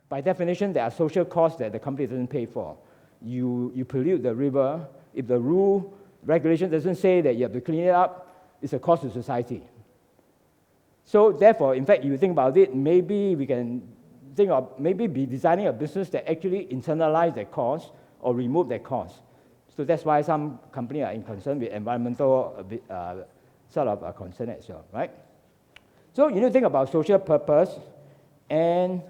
By definition, there are social costs that the company doesn't pay for. You pollute the river. If the regulation doesn't say that you have to clean it up, it's a cost to society. So therefore, in fact, if you think about it, maybe we can think of be designing a business that actually internalize that cost or remove that cost. So that's why some companies are concerned with environmental concern as well, right? So you need to think about social purpose, and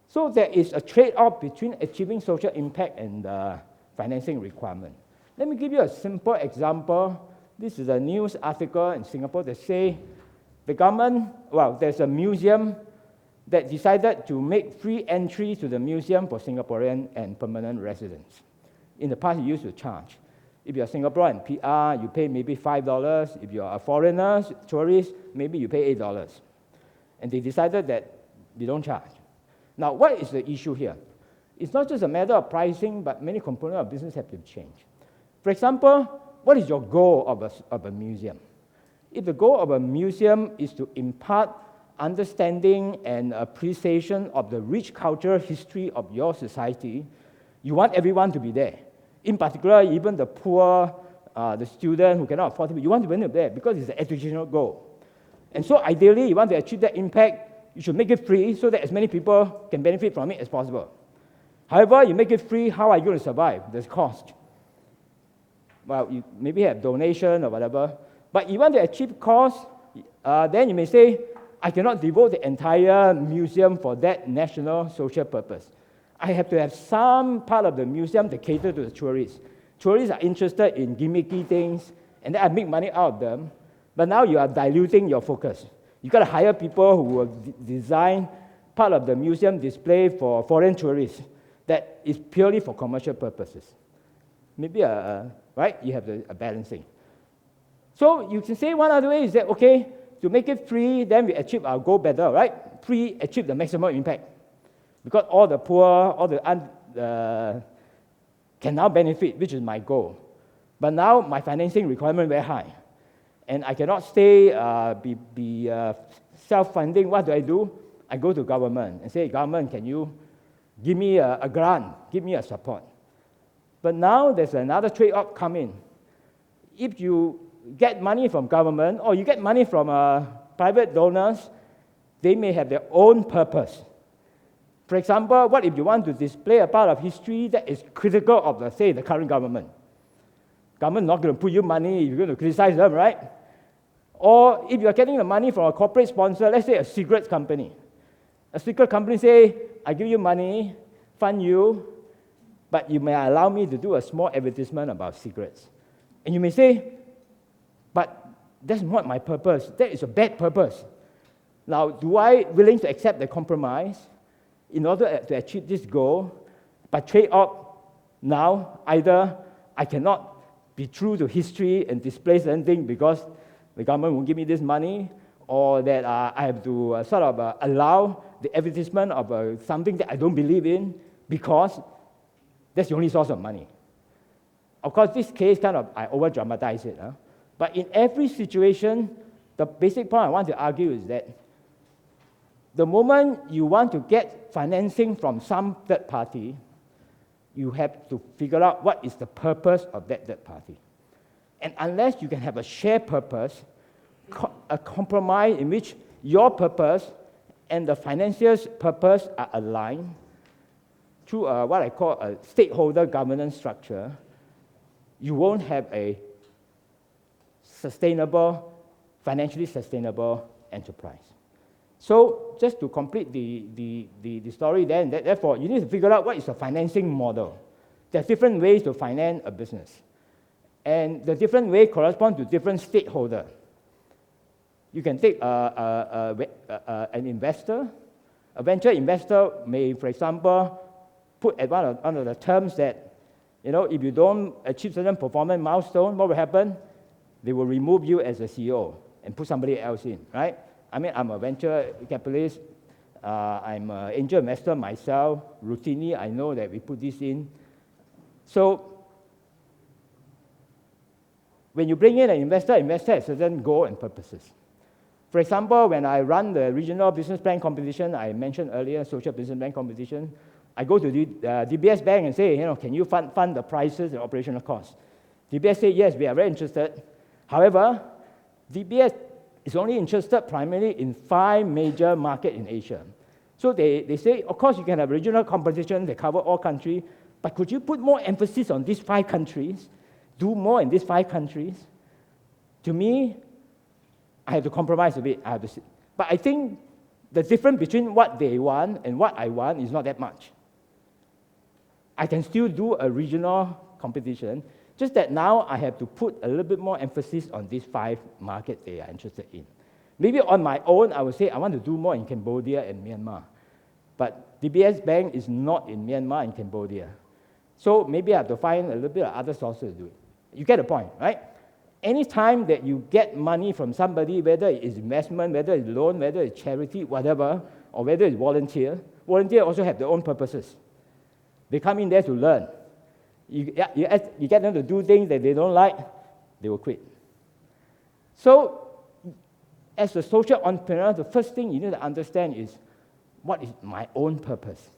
so there is a trade-off between achieving social impact and financing requirement. Let me give you a simple example. This is a news article in Singapore that say the government, there's a museum that decided to make free entry to the museum for Singaporean and permanent residents. In the past, you used to charge. If you're Singapore and PR, you pay maybe $5. If you're a foreigner, tourist, maybe you pay $8. And they decided that they don't charge. Now, what is the issue here? It's not just a matter of pricing, but many components of business have to change. For example, what is your goal of a museum? If the goal of a museum is to impart understanding and appreciation of the rich cultural history of your society, you want everyone to be there. In particular, even the poor, the student who cannot afford to be, you want to bring them there because it's an educational goal. And so ideally, you want to achieve that impact, you should make it free so that as many people can benefit from it as possible. However, you make it free, how are you going to survive? There's cost. Well, you maybe have donation or whatever, but you want to achieve cost, then you may say, I cannot devote the entire museum for that national social purpose. I have to have some part of the museum that cater to the tourists. Tourists are interested in gimmicky things, and then I make money out of them, but now you are diluting your focus. You've got to hire people who will design part of the museum display for foreign tourists that is purely for commercial purposes. Maybe, right? You have a balancing. So you can say one other way is that, okay, to make it free, then we achieve our goal better, right? Free, achieve the maximum impact. Because all the poor, all the can now benefit, which is my goal. But now my financing requirement very high. And I cannot stay, be self-funding. What do? I go to government and say, government, can you give me a grant, give me a support? But now there's another trade-off coming. If you get money from government or you get money from private donors, they may have their own purpose. For example, what if you want to display a part of history that is critical of, the current government? Government not going to put you money, you're going to criticize them, right? Or if you're getting the money from a corporate sponsor, let's say a cigarette company. A cigarette company say, I give you money, fund you, but you may allow me to do a small advertisement about cigarettes. And you may say, but that's not my purpose. That is a bad purpose. Now, do I willing to accept the compromise in order to achieve this goal, but trade off now, either I cannot be true to history and display something because the government won't give me this money, or that I have to allow the advertisement of something that I don't believe in because that's the only source of money. Of course, this case I over-dramatize it. But in every situation, the basic point I want to argue is that the moment you want to get financing from some third party, you have to figure out what is the purpose of that third party. And unless you can have a shared purpose, a compromise in which your purpose and the financier's purpose are aligned through what I call a stakeholder governance structure, you won't have a financially sustainable enterprise. So just to complete the story then, therefore, you need to figure out what is the financing model. There are different ways to finance a business. And the different way correspond to different stakeholders. You can take an investor. A venture investor may, for example, put at one of the terms that, if you don't achieve certain performance milestone, what will happen? They will remove you as a CEO and put somebody else in, right? I mean, I'm a venture capitalist. I'm an angel investor myself. Routinely, I know that we put this in. So when you bring in an investor has certain goals and purposes. For example, when I run the regional business plan competition, I mentioned earlier, social business plan competition, I go to the DBS Bank and say, can you fund the prices and operational costs? DBS say, yes, we are very interested. However, DBS is only interested primarily in 5 major markets in Asia. So they say, of course, you can have regional competition that cover all countries, but could you put more emphasis on these 5 countries, do more in these 5 countries? To me, I have to compromise a bit. But I think the difference between what they want and what I want is not that much. I can still do a regional competition, just that now I have to put a little bit more emphasis on these 5 markets they are interested in. Maybe on my own, I would say I want to do more in Cambodia and Myanmar. But DBS Bank is not in Myanmar and Cambodia. So maybe I have to find a little bit of other sources to do it. You get the point, right? Anytime that you get money from somebody, whether it's investment, whether it's loan, whether it's charity, whatever, or whether it's volunteers also have their own purposes. They come in there to learn. You get them to do things that they don't like, they will quit. So, as a social entrepreneur, the first thing you need to understand is, what is my own purpose?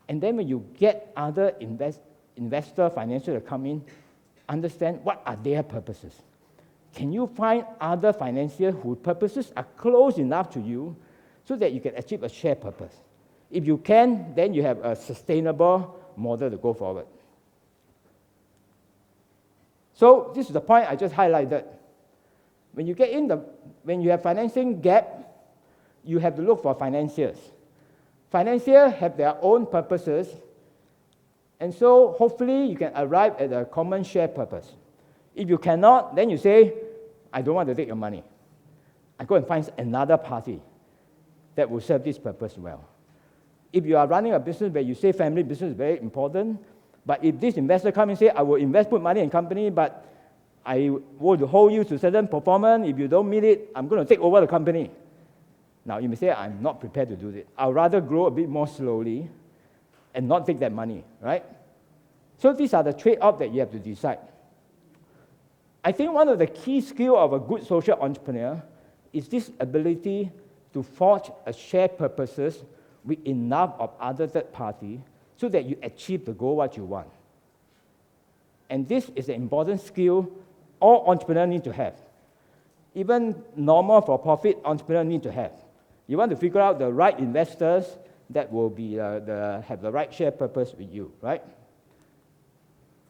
And then when you get other investor, financial to come in, understand what are their purposes. Can you find other financiers whose purposes are close enough to you so that you can achieve a shared purpose? If you can, then you have a sustainable model to go forward. So this is the point I just highlighted. When you have financing gap, you have to look for financiers. Financiers have their own purposes, and so hopefully you can arrive at a common shared purpose. If you cannot, then you say, I don't want to take your money. I go and find another party that will serve this purpose well. If you are running a business where you say family business is very important, but if this investor comes and say, I will put money in company, but I want to hold you to certain performance, if you don't meet it, I'm going to take over the company. Now you may say, I'm not prepared to do it. I'd rather grow a bit more slowly and not take that money, right? So these are the trade-offs that you have to decide. I think one of the key skills of a good social entrepreneur is this ability to forge a shared purposes with enough of other third party so that you achieve the goal what you want. And this is an important skill all entrepreneurs need to have. Even normal for-profit entrepreneurs need to have. You want to figure out the right investors that will be have the right shared purpose with you, right?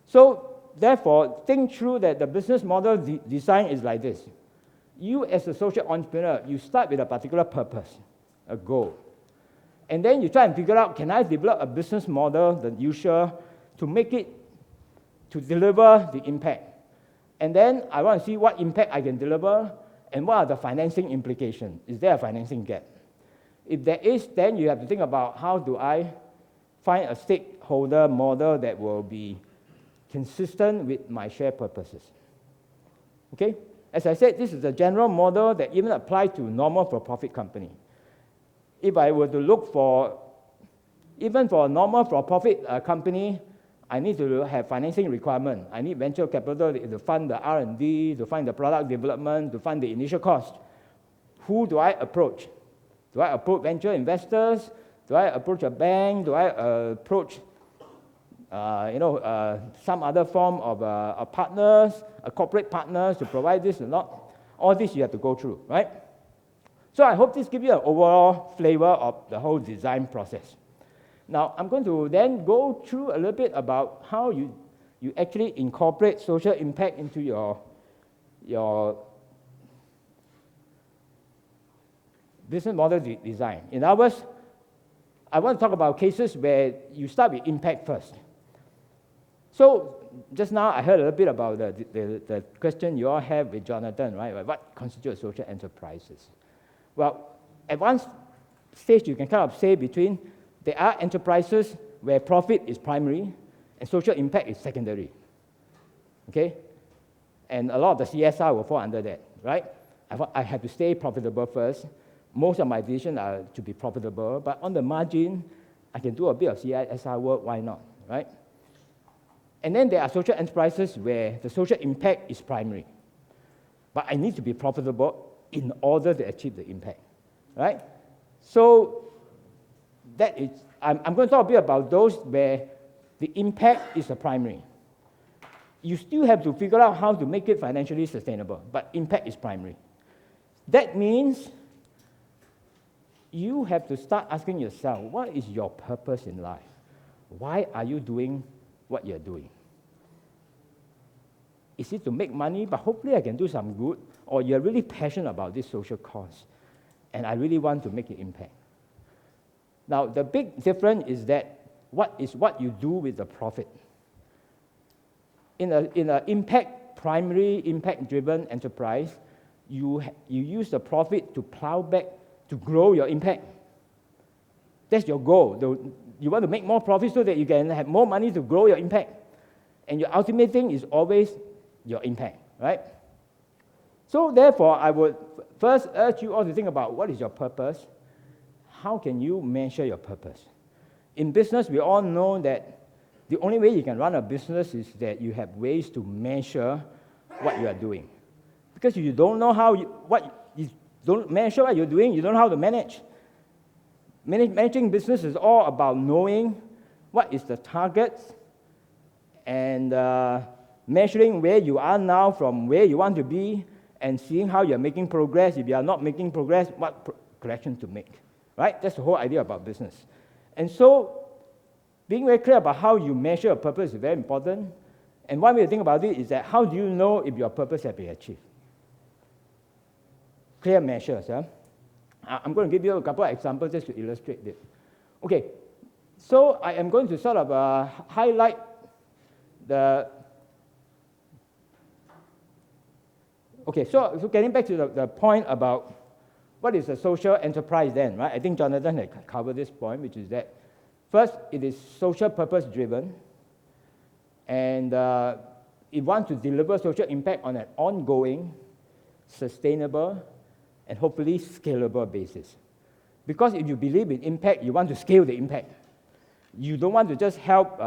So, therefore, think through that the business model design is like this. You as a social entrepreneur, you start with a particular purpose, a goal. And then you try and figure out, can I develop a business model, the usual, to make it, to deliver the impact? And then I want to see what impact I can deliver and what are the financing implications. Is there a financing gap? If there is, then you have to think about how do I find a stakeholder model that will be consistent with my shared purposes. Okay? As I said, this is a general model that even applies to normal for-profit company. If I were to look for, even for a normal for-profit company, I need to have financing requirement. I need venture capital to fund the R&D, to fund the product development, to fund the initial cost. Who do I approach? Do I approach venture investors? Do I approach a bank? Do I approach some other form of partners, a corporate partners to provide this or not? All this you have to go through, right? So I hope this gives you an overall flavor of the whole design process. Now, I'm going to then go through a little bit about how you actually incorporate social impact into your business model design. In other words, I want to talk about cases where you start with impact first. So just now I heard a little bit about the question you all have with Jonathan, right? What constitutes social enterprises? Well, at one stage you can kind of say between there are enterprises where profit is primary and social impact is secondary. Okay? And a lot of the CSR will fall under that, right? I have to stay profitable first. Most of my decisions are to be profitable, but on the margin, I can do a bit of CSR work, why not, right? And then there are social enterprises where the social impact is primary. But I need to be profitable in order to achieve the impact, right? So that is, I'm going to talk a bit about those where the impact is the primary. You still have to figure out how to make it financially sustainable, but impact is primary. That means you have to start asking yourself, what is your purpose in life? Why are you doing what you're doing? Is it to make money, but hopefully I can do some good, or you're really passionate about this social cause, and I really want to make an impact? Now, the big difference is that what you do with the profit. In an primary impact-driven enterprise, you use the profit to plow back to grow your impact. That's your goal. You want to make more profit so that you can have more money to grow your impact. And your ultimate thing is always your impact, right? So therefore, I would first urge you all to think about what is your purpose. How can you measure your purpose? In business, we all know that the only way you can run a business is that you have ways to measure what you are doing. Because if you don't know you don't measure what you're doing, you don't know how to manage. Managing business is all about knowing what is the target and measuring where you are now from where you want to be and seeing how you're making progress. If you are not making progress, what correction to make, right? That's the whole idea about business. And so being very clear about how you measure your purpose is very important. And one way to think about it is that how do you know if your purpose has been achieved? Clear measures. I'm going to give you a couple of examples just to illustrate this. Okay, so I am going to sort of highlight the... Okay, so getting back to the point about what is a social enterprise then, right? I think Jonathan had covered this point, which is that first, it is social purpose driven, and it wants to deliver social impact on an ongoing, sustainable, and hopefully scalable basis. Because if you believe in impact, you want to scale the impact. You don't want to just help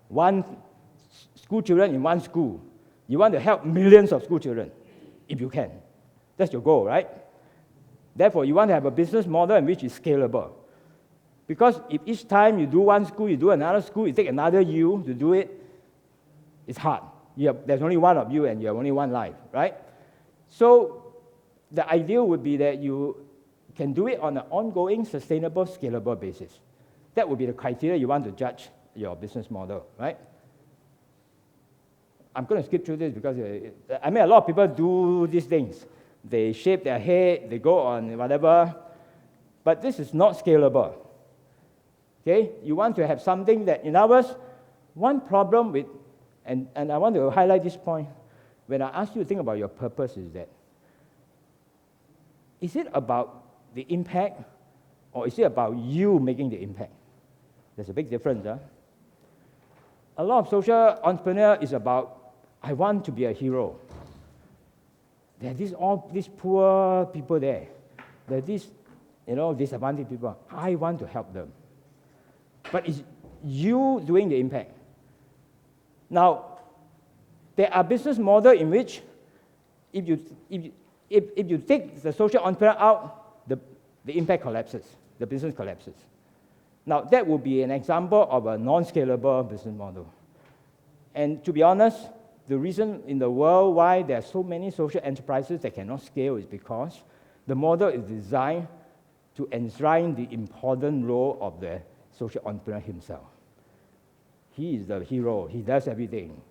one school children in one school. You want to help millions of school children, if you can. That's your goal, right? Therefore, you want to have a business model in which is scalable. Because if each time you do one school, you do another school, you take another you to do it, it's hard. There's only one of you and you have only one life, right? So the ideal would be that you can do it on an ongoing, sustainable, scalable basis. That would be the criteria you want to judge your business model, right? I'm going to skip through this because, a lot of people do these things. They shave their head, they go on whatever, but this is not scalable. Okay? You want to have something that, in other words, one problem with, and I want to highlight this point, when I ask you to think about your purpose is that, is it about the impact or is it about you making the impact? There's a big difference. A lot of social entrepreneur is about, I want to be a hero. There are all these poor people there. There are these disadvantaged people. I want to help them. But it's you doing the impact. Now, there are business models in which if you take the social entrepreneur out, the impact collapses, the business collapses. Now, that would be an example of a non-scalable business model. And to be honest, the reason in the world why there are so many social enterprises that cannot scale is because the model is designed to enshrine the important role of the social entrepreneur himself. He is the hero. He does everything.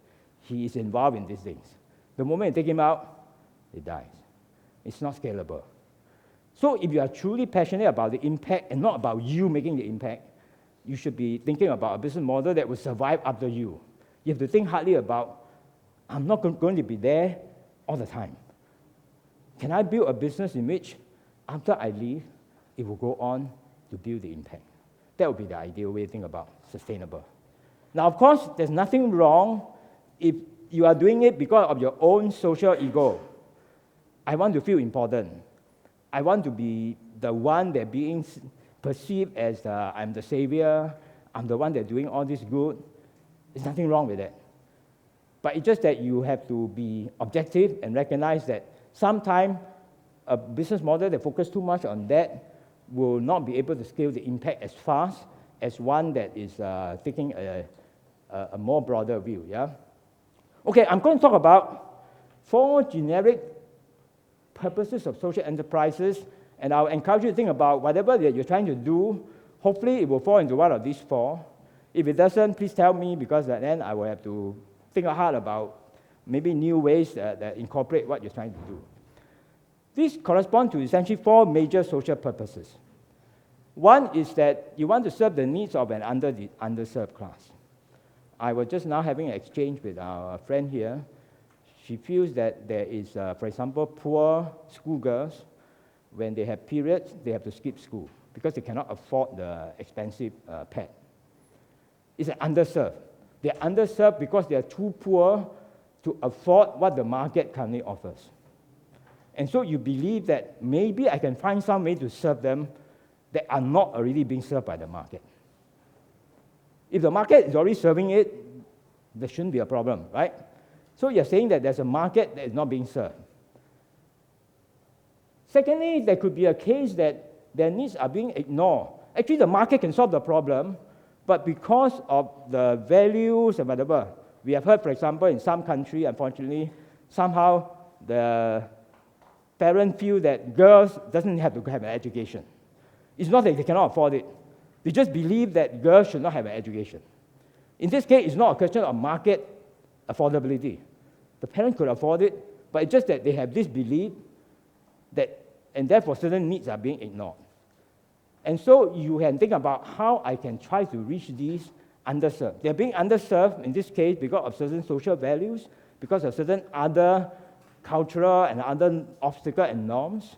He is involved in these things. The moment you take him out, he dies. It's not scalable. So if you are truly passionate about the impact and not about you making the impact, you should be thinking about a business model that will survive after you. You have to think hardly about, I'm not going to be there all the time. Can I build a business in which, after I leave, it will go on to build the impact? That would be the ideal way to think about sustainable. Now, of course, there's nothing wrong if you are doing it because of your own social ego. I want to feel important. I want to be the one that being perceived as I'm the savior, I'm the one that's doing all this good. There's nothing wrong with that. But it's just that you have to be objective and recognize that sometimes a business model that focuses too much on that will not be able to scale the impact as fast as one that is taking a more broader view, yeah? Okay, I'm going to talk about 4 generic purposes of social enterprises, and I'll encourage you to think about whatever that you're trying to do. Hopefully, it will fall into one of these 4. If it doesn't, please tell me, because then I will have to think hard about maybe new ways that incorporate what you're trying to do. These correspond to essentially 4 major social purposes. One is that you want to serve the needs of an underserved class. I was just now having an exchange with our friend here. She feels that there is, for example, poor schoolgirls. When they have periods, they have to skip school because they cannot afford the expensive pad. It's an underserved. They're underserved because they are too poor to afford what the market currently offers. And so you believe that maybe I can find some way to serve them that are not already being served by the market. If the market is already serving it, there shouldn't be a problem, right? So you're saying that there's a market that is not being served. Secondly, there could be a case that their needs are being ignored. Actually, the market can solve the problem, but because of the values and whatever, we have heard, for example, in some country, unfortunately, somehow the parents feel that girls doesn't have to have an education. It's not that they cannot afford it. They just believe that girls should not have an education. In this case, it's not a question of market affordability. The parent could afford it, but it's just that they have this belief that, and therefore certain needs are being ignored. And so you can think about how I can try to reach these underserved. They're being underserved in this case because of certain social values, because of certain other cultural and other obstacles and norms,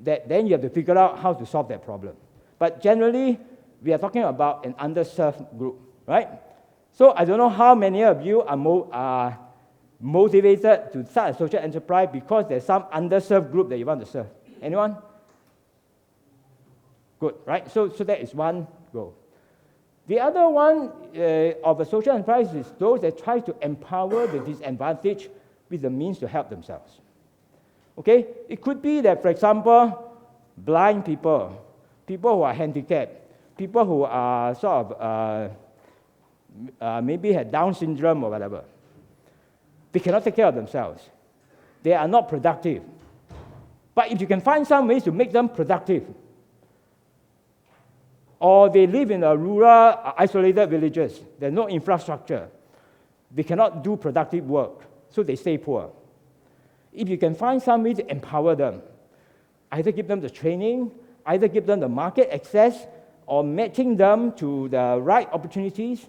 that then you have to figure out how to solve that problem. But generally, we are talking about an underserved group, right? So I don't know how many of you are motivated to start a social enterprise because there's some underserved group that you want to serve. Anyone? Good, right? So that is one goal. The other one of a social enterprise is those that try to empower the disadvantaged with the means to help themselves. Okay? It could be that, for example, blind people, people who are handicapped, people who are sort of maybe have Down syndrome or whatever. They cannot take care of themselves. They are not productive. But if you can find some ways to make them productive, or they live in a rural, isolated villages, there's no infrastructure, they cannot do productive work, so they stay poor. If you can find some way to empower them, either give them the training, either give them the market access, or matching them to the right opportunities,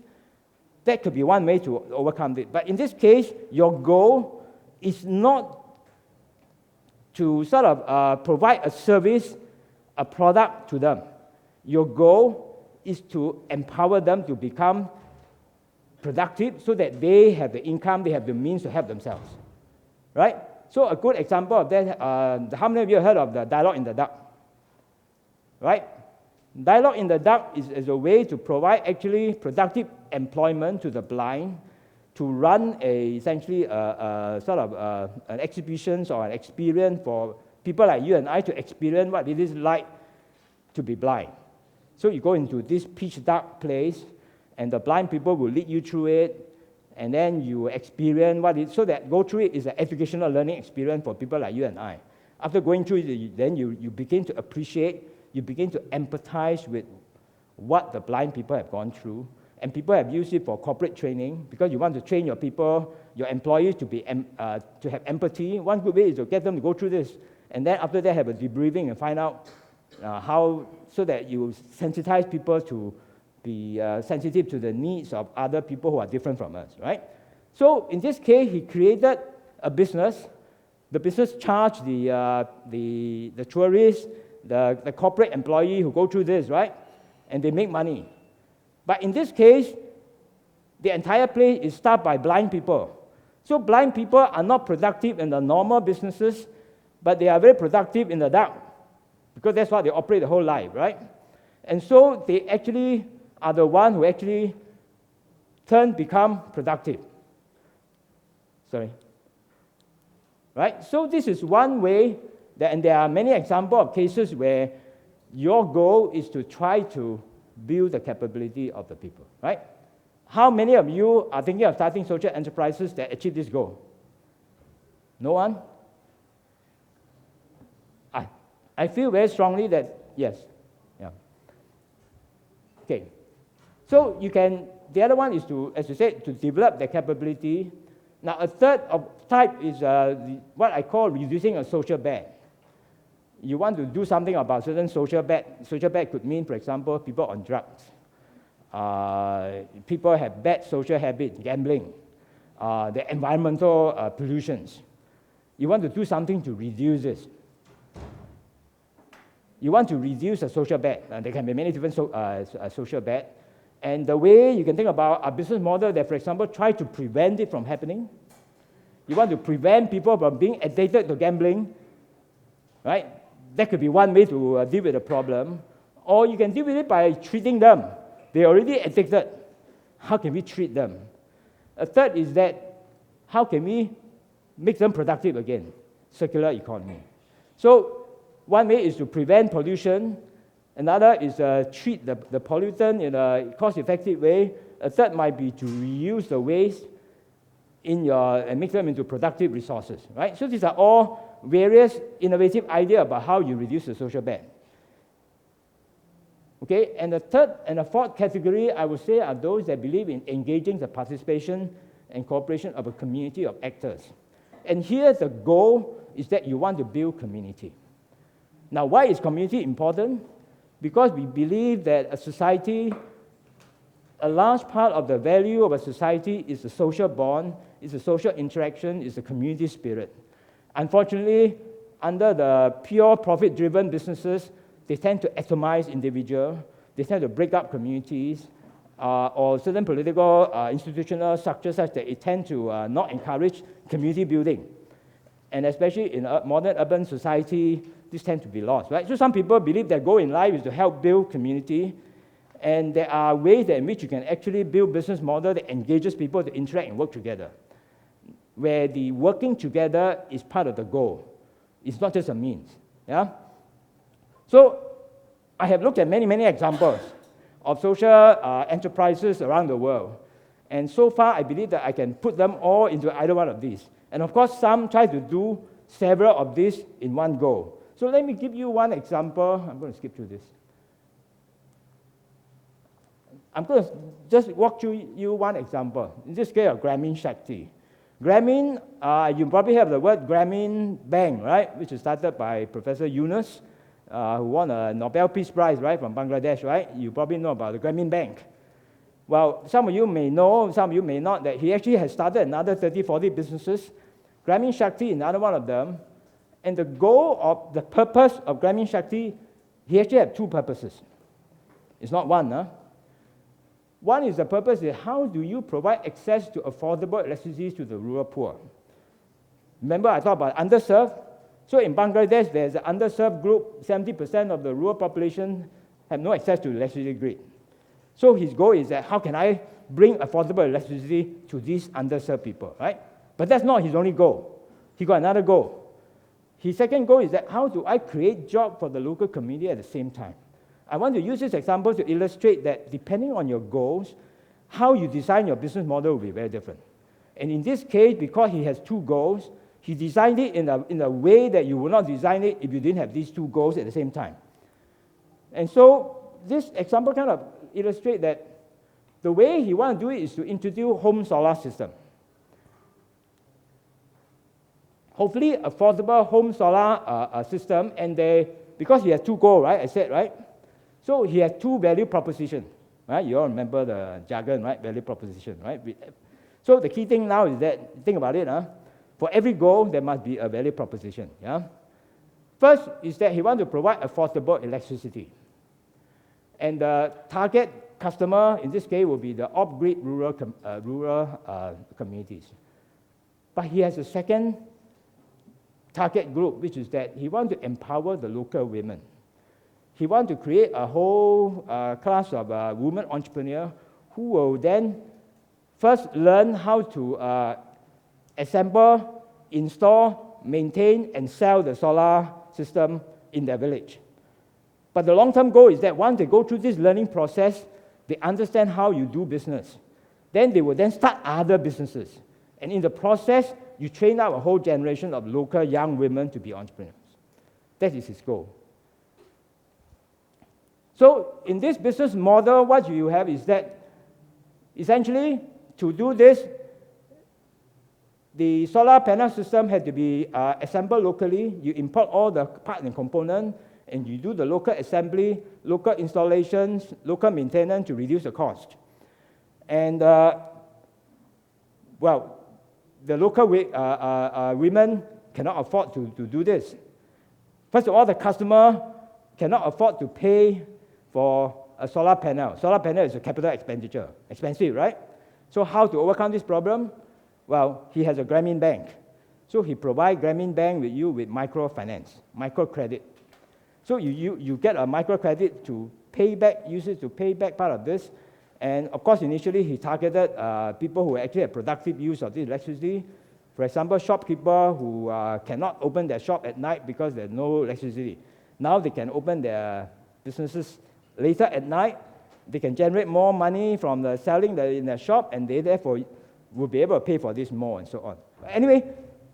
that could be one way to overcome it. But in this case, your goal is not to sort of provide a service, a product to them. Your goal is to empower them to become productive so that they have the income, they have the means to help themselves. Right? So a good example of that, how many of you have heard of the dialogue in the dark? Right? Dialogue in the dark is a way to provide actually productive employment to the blind to run essentially sort of an exhibition or an experience for people like you and I to experience what it is like to be blind. So you go into this pitch dark place, and the blind people will lead you through it, and then you experience what it is. So that go through it is an educational learning experience for people like you and I. After going through it, then you begin to appreciate, you begin to empathize with what the blind people have gone through. And people have used it for corporate training because you want to train your people, your employees to have empathy. One good way is to get them to go through this, and then after that have a debriefing and find out how, so that you sensitize people to be sensitive to the needs of other people who are different from us, right? So in this case, he created a business. The business charged the tourists, the corporate employee who go through this, right? And they make money. But in this case, the entire place is staffed by blind people. So blind people are not productive in the normal businesses, but they are very productive in the dark, because that's what they operate the whole life, right? And so they actually are the one who actually become productive. Sorry. Right? So this is one way And there are many examples of cases where your goal is to try to build the capability of the people, right? How many of you are thinking of starting social enterprises that achieve this goal? No one? I feel very strongly that yes. Yeah. Okay. So you can, the other one is to, as you said, to develop the capability. Now a third of type is what I call reducing a social bad. You want to do something about certain social bad. Social bad could mean, for example, people on drugs. People have bad social habits, gambling, the environmental pollutions. You want to do something to reduce this. You want to reduce a social bad. There can be many different social bad. And the way you can think about a business model that, for example, try to prevent it from happening. You want to prevent people from being addicted to gambling, right? That could be one way to deal with the problem. Or you can deal with it by treating them. They're already addicted. How can we treat them? A third is that how can we make them productive again? Circular economy. So one way is to prevent pollution. Another is treat the pollutant in a cost-effective way. A third might be to reuse the waste and make them into productive resources, right? So these are all various innovative ideas about how you reduce the social bad. Okay, and the third and the fourth category, I would say, are those that believe in engaging the participation and cooperation of a community of actors. And here the goal is that you want to build community. Now, why is community important? Because we believe that a society, a large part of the value of a society is the social bond, is the social interaction, is the community spirit. Unfortunately, under the pure profit-driven businesses, they tend to atomize individuals, they tend to break up communities, or certain political institutional structures such that it tend to not encourage community building. And especially in a modern urban society, this tends to be lost, right? So some people believe their goal in life is to help build community, and there are ways in which you can actually build business model that engages people to interact and work together, where the working together is part of the goal. It's not just a means, yeah? So I have looked at many, many examples of social enterprises around the world, and so far I believe that I can put them all into either one of these. And of course, some try to do several of these in one go. So let me give you one example. I'm going to skip through this. I'm going to just walk through you one example. In this case, of Grameen Shakti. Grameen, you probably have the word Grameen Bank, right? Which is started by Professor Yunus, who won a Nobel Peace Prize, right, from Bangladesh, right? You probably know about the Grameen Bank. Well, some of you may know, some of you may not, that he actually has started another 30, 40 businesses. Grameen Shakti is another one of them. And the goal of the purpose of Grameen Shakti, he actually had two purposes. It's not one, huh? One is the purpose is how do you provide access to affordable electricity to the rural poor? Remember I talked about underserved? So in Bangladesh, there's an underserved group, 70% of the rural population have no access to the electricity grid. So his goal is that how can I bring affordable electricity to these underserved people, right? But that's not his only goal. He got another goal. His second goal is that how do I create jobs for the local community at the same time? I want to use this example to illustrate that depending on your goals, how you design your business model will be very different. And in this case, because he has two goals, he designed it in a way that you would not design it if you didn't have these two goals at the same time. And so this example kind of illustrates that the way he wants to do it is to introduce home solar system. Hopefully affordable home solar system, and because he has two goals, right? I said, right? So he has two value propositions, right? You all remember the jargon, right? Value proposition, right? So the key thing now is that, think about it, for every goal, there must be a value proposition, yeah? First is that he wants to provide affordable electricity. And the target customer, in this case, will be the off-grid rural communities. But he has a second target group, which is that he wants to empower the local women. He wants to create a whole class of women entrepreneurs who will then first learn how to assemble, install, maintain, and sell the solar system in their village. But the long-term goal is that once they go through this learning process, they understand how you do business. Then they will then start other businesses. And in the process, you train up a whole generation of local young women to be entrepreneurs. That is his goal. So in this business model, what you have is that essentially, to do this, the solar panel system had to be assembled locally. You import all the parts and components, and you do the local assembly, local installations, local maintenance to reduce the cost. And, well, the local women cannot afford to do this. First of all, the customer cannot afford to pay for a solar panel. Solar panel is a capital expenditure, expensive, right? So how to overcome this problem? Well, he has a Grameen Bank. So he provides Grameen Bank with you with microfinance, microcredit. So you get a microcredit to pay back, use it to pay back part of this. And of course, initially he targeted people who actually have productive use of this electricity. For example, shopkeeper who cannot open their shop at night because there's no electricity. Now they can open their businesses later at night. They can generate more money from the selling in their shop, and they therefore will be able to pay for this more and so on. But anyway,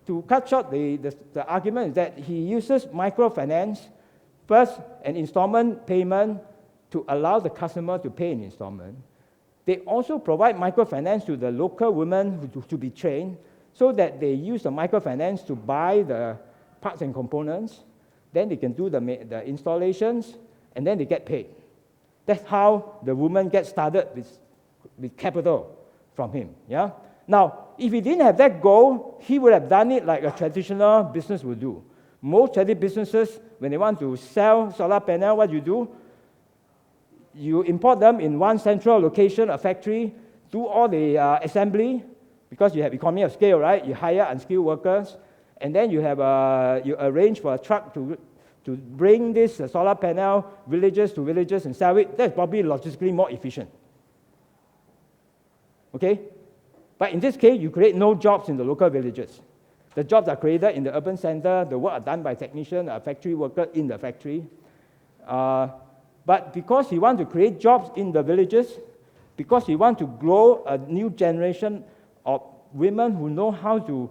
to cut short the argument is that he uses microfinance, first an installment payment to allow the customer to pay in installment. They also provide microfinance to the local women to be trained so that they use the microfinance to buy the parts and components. Then they can do the installations, and then they get paid. That's how the woman gets started with capital from him. Yeah? Now, if he didn't have that goal, he would have done it like a traditional business would do. Most traditional businesses, when they want to sell solar panel, what you do? You import them in one central location, a factory, do all the assembly, because you have economy of scale, right? You hire unskilled workers, and then you arrange for a truck to bring this solar panel villages to villages and sell it. That's probably logistically more efficient. Okay? But in this case, you create no jobs in the local villages. The jobs are created in the urban center. The work are done by technicians, a factory worker in the factory. But because he wants to create jobs in the villages, because he wants to grow a new generation of women who know how to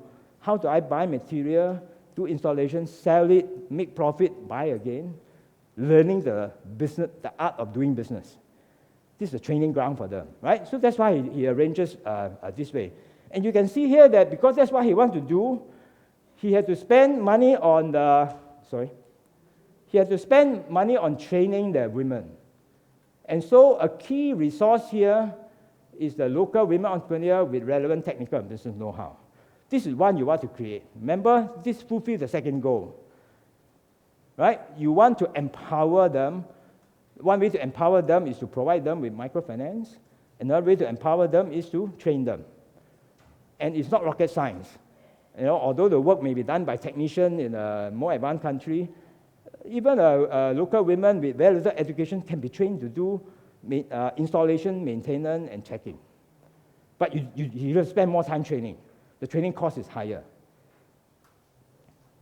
buy material, do installation, sell it, make profit, buy again, learning the art of doing business. This is a training ground for them, right? So that's why he arranges this way. And you can see here that because that's what he wants to do, he had to spend money on training the women. And so a key resource here is the local women entrepreneur with relevant technical and business know-how. This is one you want to create. Remember, this fulfills the second goal. Right? You want to empower them. One way to empower them is to provide them with microfinance. Another way to empower them is to train them. And it's not rocket science. Although the work may be done by technicians in a more advanced country, even local women with very little education can be trained to do installation, maintenance, and checking. But you will spend more time training. The training cost is higher.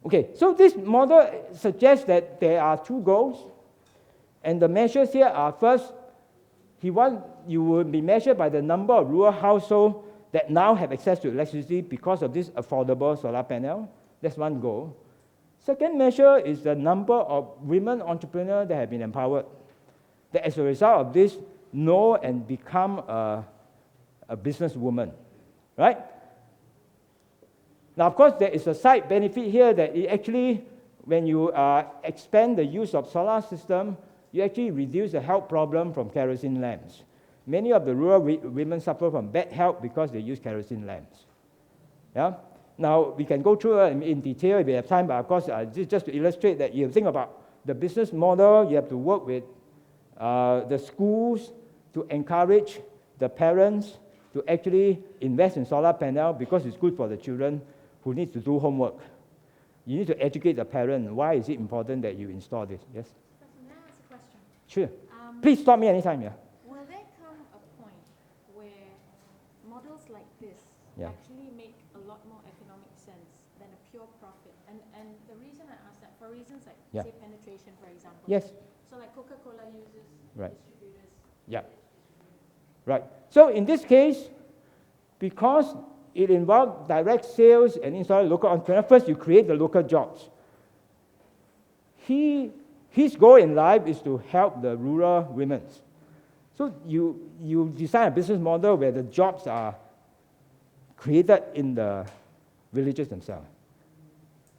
Okay, so this model suggests that there are two goals. And the measures here are, first, you will be measured by the number of rural households that now have access to electricity because of this affordable solar panel. That's one goal. Second measure is the number of women entrepreneurs that have been empowered, that as a result of this, know and become a businesswoman, right? Now, of course, there is a side benefit here that it actually, when you expand the use of solar system, you actually reduce the health problem from kerosene lamps. Many of the rural women suffer from bad health because they use kerosene lamps. Yeah? Now, we can go through in detail if we have time, but of course, just to illustrate that you think about the business model, you have to work with the schools to encourage the parents to actually invest in solar panel because it's good for the children who need to do homework. You need to educate the parent. Why is it important that you install this? Yes? Professor, may I ask a question? Sure. Please stop me anytime, yeah. Will there come a point where models like this actually make a lot more economic sense than a pure profit. And the reason I ask that, for reasons like, Yeah. say, penetration, for example. Yes. So like Coca-Cola uses Right. distributors. Yeah. Right. So in this case, because it involved direct sales and install local entrepreneur, first you create the local jobs. His goal in life is to help the rural women. So you design a business model where the jobs are created in the villages themselves.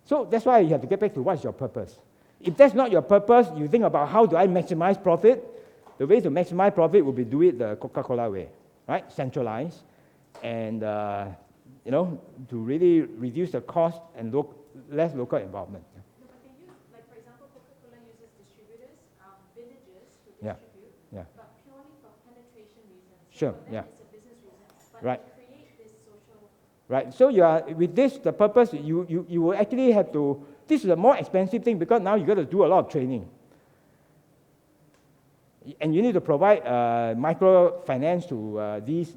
So that's why you have to get back to what's your purpose. If that's not your purpose, you think about how do I maximize profit. The way to maximize profit will be do it the Coca-Cola way, right? Centralize, and to really reduce the cost and less local involvement. No, but they use, like for example, Coca-Cola uses distributors, villages to Yeah. distribute, Yeah. but purely for penetration reasons. So Sure. for them Yeah. it's a business reason, but Right. they create this social. Right. So you are with this the purpose you will actually have to. This is a more expensive thing because now you got to do a lot of training. And you need to provide microfinance to these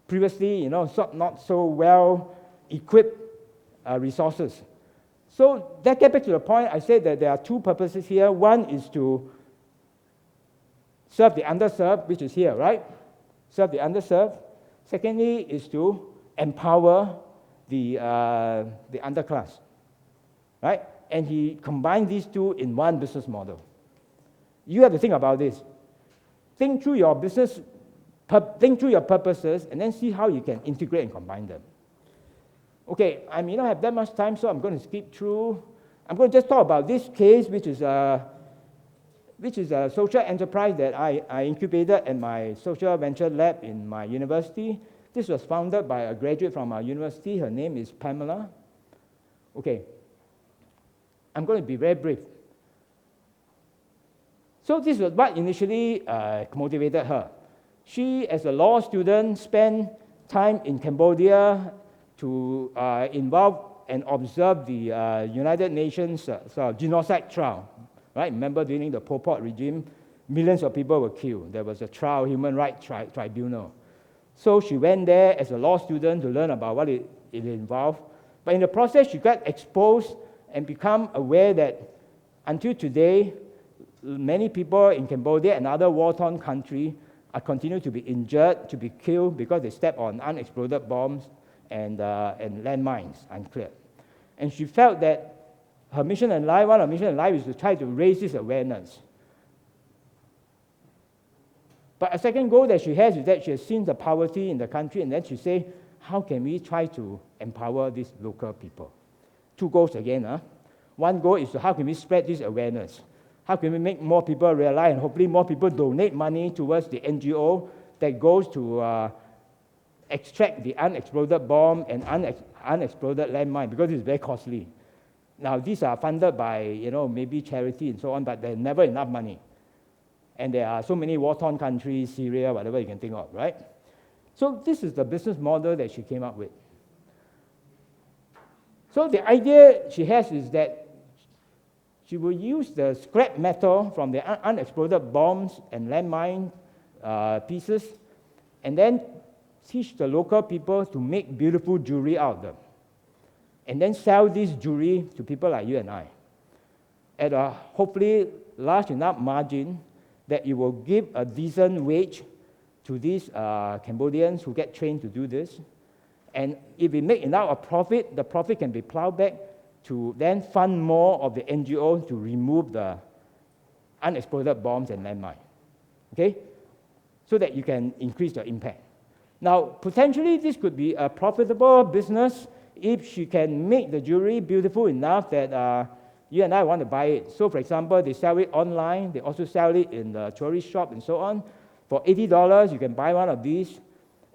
previously, not so well equipped resources. So that gets back to the point. I said that there are two purposes here. One is to serve the underserved, which is here, right? Serve the underserved. Secondly is to empower the underclass, right? And he combined these two in one business model. You have to think about this. Think through your business, think through your purposes, and then see how you can integrate and combine them. Okay, I may not have that much time, so I'm going to skip through. I'm going to just talk about this case, which is a social enterprise that I incubated at my social venture lab in my university. This was founded by a graduate from our university. Her name is Pamela. Okay, I'm going to be very brief. So this was what initially motivated her. She, as a law student, spent time in Cambodia to involve and observe the United Nations genocide trial. Right? Remember, during the Pol Pot regime, millions of people were killed. There was a trial, human rights tribunal. So she went there as a law student to learn about what it involved. But in the process, she got exposed and become aware that until today, many people in Cambodia and other war-torn countries are continuing to be injured, to be killed because they step on unexploded bombs and landmines uncleared. And she felt that her mission in life, one of her mission in life is to try to raise this awareness. But a second goal that she has is that she has seen the poverty in the country, and then she says, how can we try to empower these local people? Two goals again. One goal is how can we spread this awareness? How can we make more people realize and hopefully more people donate money towards the NGO that goes to extract the unexploded bomb and unexploded landmine because it's very costly. Now, these are funded by, maybe charity and so on, but there's never enough money. And there are so many war-torn countries, Syria, whatever you can think of, right? So this is the business model that she came up with. So the idea she has is that she will use the scrap metal from the unexploded bombs and landmine pieces and then teach the local people to make beautiful jewelry out of them. And then sell this jewelry to people like you and I at a hopefully large enough margin that it will give a decent wage to these Cambodians who get trained to do this. And if we make enough of profit, the profit can be plowed back to then fund more of the NGO to remove the unexploded bombs and landmine. Okay? So that you can increase your impact. Now, potentially this could be a profitable business if she can make the jewelry beautiful enough that you and I want to buy it. So, for example, they sell it online. They also sell it in the tourist shop and so on. For $80, you can buy one of these,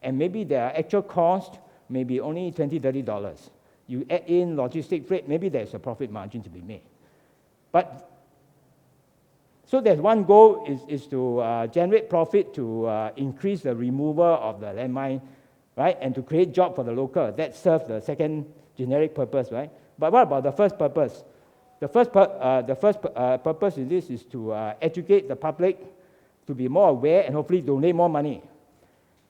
and maybe their actual cost may be only $20, $30. You add in logistic freight, maybe there's a profit margin to be made. But so there's one goal is to generate profit to increase the removal of the landmine, right, and to create job for the local. That serves the second generic purpose, right? But what about the first purpose? The first purpose in this is to educate the public to be more aware and hopefully donate more money.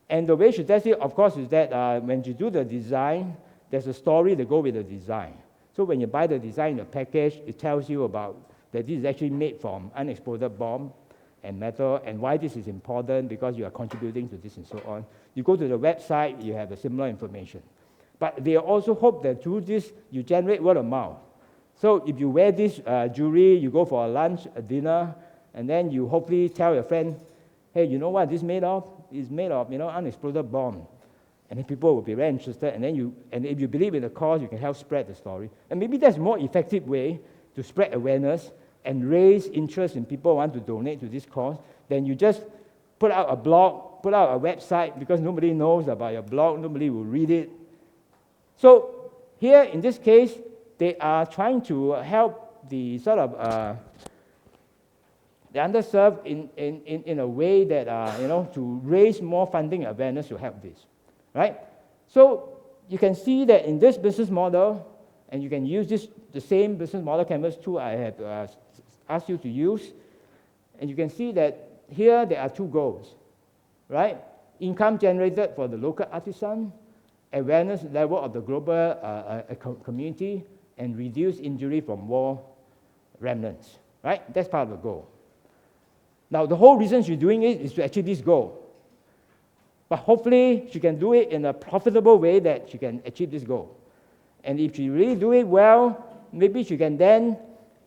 And the way she does it, of course, is that when you do the design, there's a story that goes with the design. So when you buy the design in the package, it tells you about that this is actually made from unexploded bomb and metal, and why this is important, because you are contributing to this and so on. You go to the website, you have the similar information. But they also hope that through this, you generate word of mouth. So if you wear this jewelry, you go for a lunch, a dinner, and then you hopefully tell your friend, hey, you know what this is made of? It's made of, unexploded bomb. And then people will be very interested, and if you believe in the cause, you can help spread the story. And maybe that's a more effective way to spread awareness and raise interest in people who want to donate to this cause than you just put out a blog, put out a website, because nobody knows about your blog, nobody will read it. So here, in this case, they are trying to help the sort of the underserved in a way that, to raise more funding awareness to help this, right? So you can see that in this business model, and you can use the same business model canvas tool I have asked you to use, and you can see that here there are two goals, right? Income generated for the local artisan, awareness level of the global community, and reduce injury from war remnants, right? That's part of the goal. Now, the whole reason she's doing it is to achieve this goal. But hopefully, she can do it in a profitable way that she can achieve this goal. And if she really do it well, maybe she can then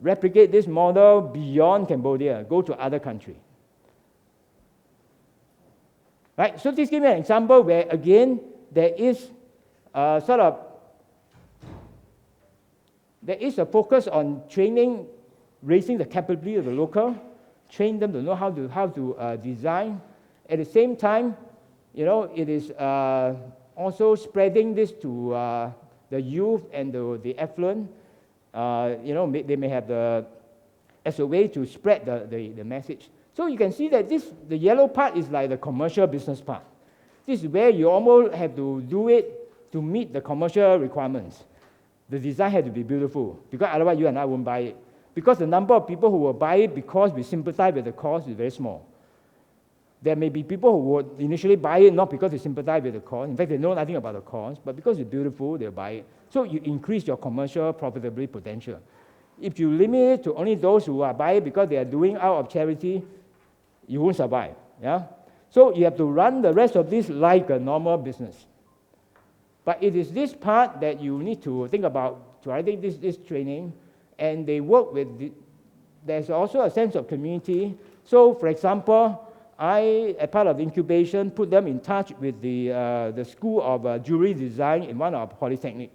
replicate this model beyond Cambodia, go to other countries. Right? So this gives me an example where, again, there is a focus on training, raising the capability of the local, train them to know how to design. At the same time, it is also spreading this to the youth and the affluent. They may have as a way to spread the message. So you can see that the yellow part is like the commercial business part. This is where you almost have to do it to meet the commercial requirements. The design has to be beautiful, because otherwise you and I won't buy it. Because the number of people who will buy it because we sympathize with the cause is very small. There may be people who would initially buy it not because they sympathize with the cause. In fact, they know nothing about the cause, but because it's beautiful, they'll buy it. So you increase your commercial profitability potential. If you limit it to only those who are buying it because they are doing out of charity, you won't survive. Yeah? So you have to run the rest of this like a normal business. But it is this part that you need to think about to writing this training, and they work with, there's also a sense of community. So, for example, I, as part of the incubation, put them in touch with the School of Jewelry Design in one of our polytechnic.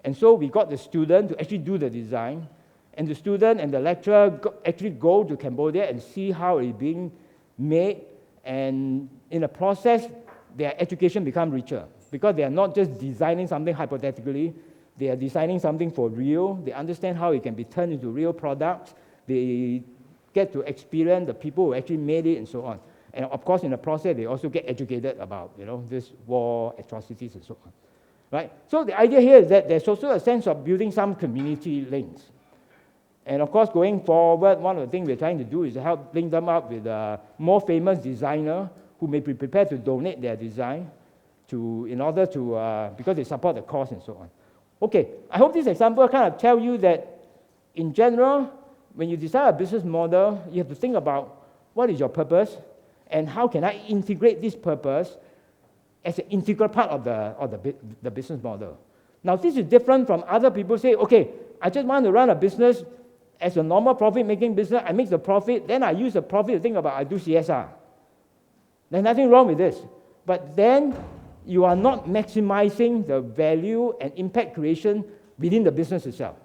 And so we got the student to actually do the design, and the student and the lecturer actually go to Cambodia and see how it's being made, and in the process, their education becomes richer, because they are not just designing something hypothetically, they are designing something for real. They understand how it can be turned into real products. They get to experience the people who actually made it and so on. And of course, in the process, they also get educated about, this war atrocities and so on. Right? So the idea here is that there's also a sense of building some community links. And of course, going forward, one of the things we're trying to do is to help link them up with a more famous designer who may be prepared to donate their design because they support the cause and so on. Okay, I hope this example kind of tell you that, in general, when you design a business model, you have to think about what is your purpose, and how can I integrate this purpose as an integral part of the business model. Now, this is different from other people say, okay, I just want to run a business as a normal profit-making business. I make the profit, then I use the profit to think about I do CSR. There's nothing wrong with this. But then you are not maximizing the value and impact creation within the business itself.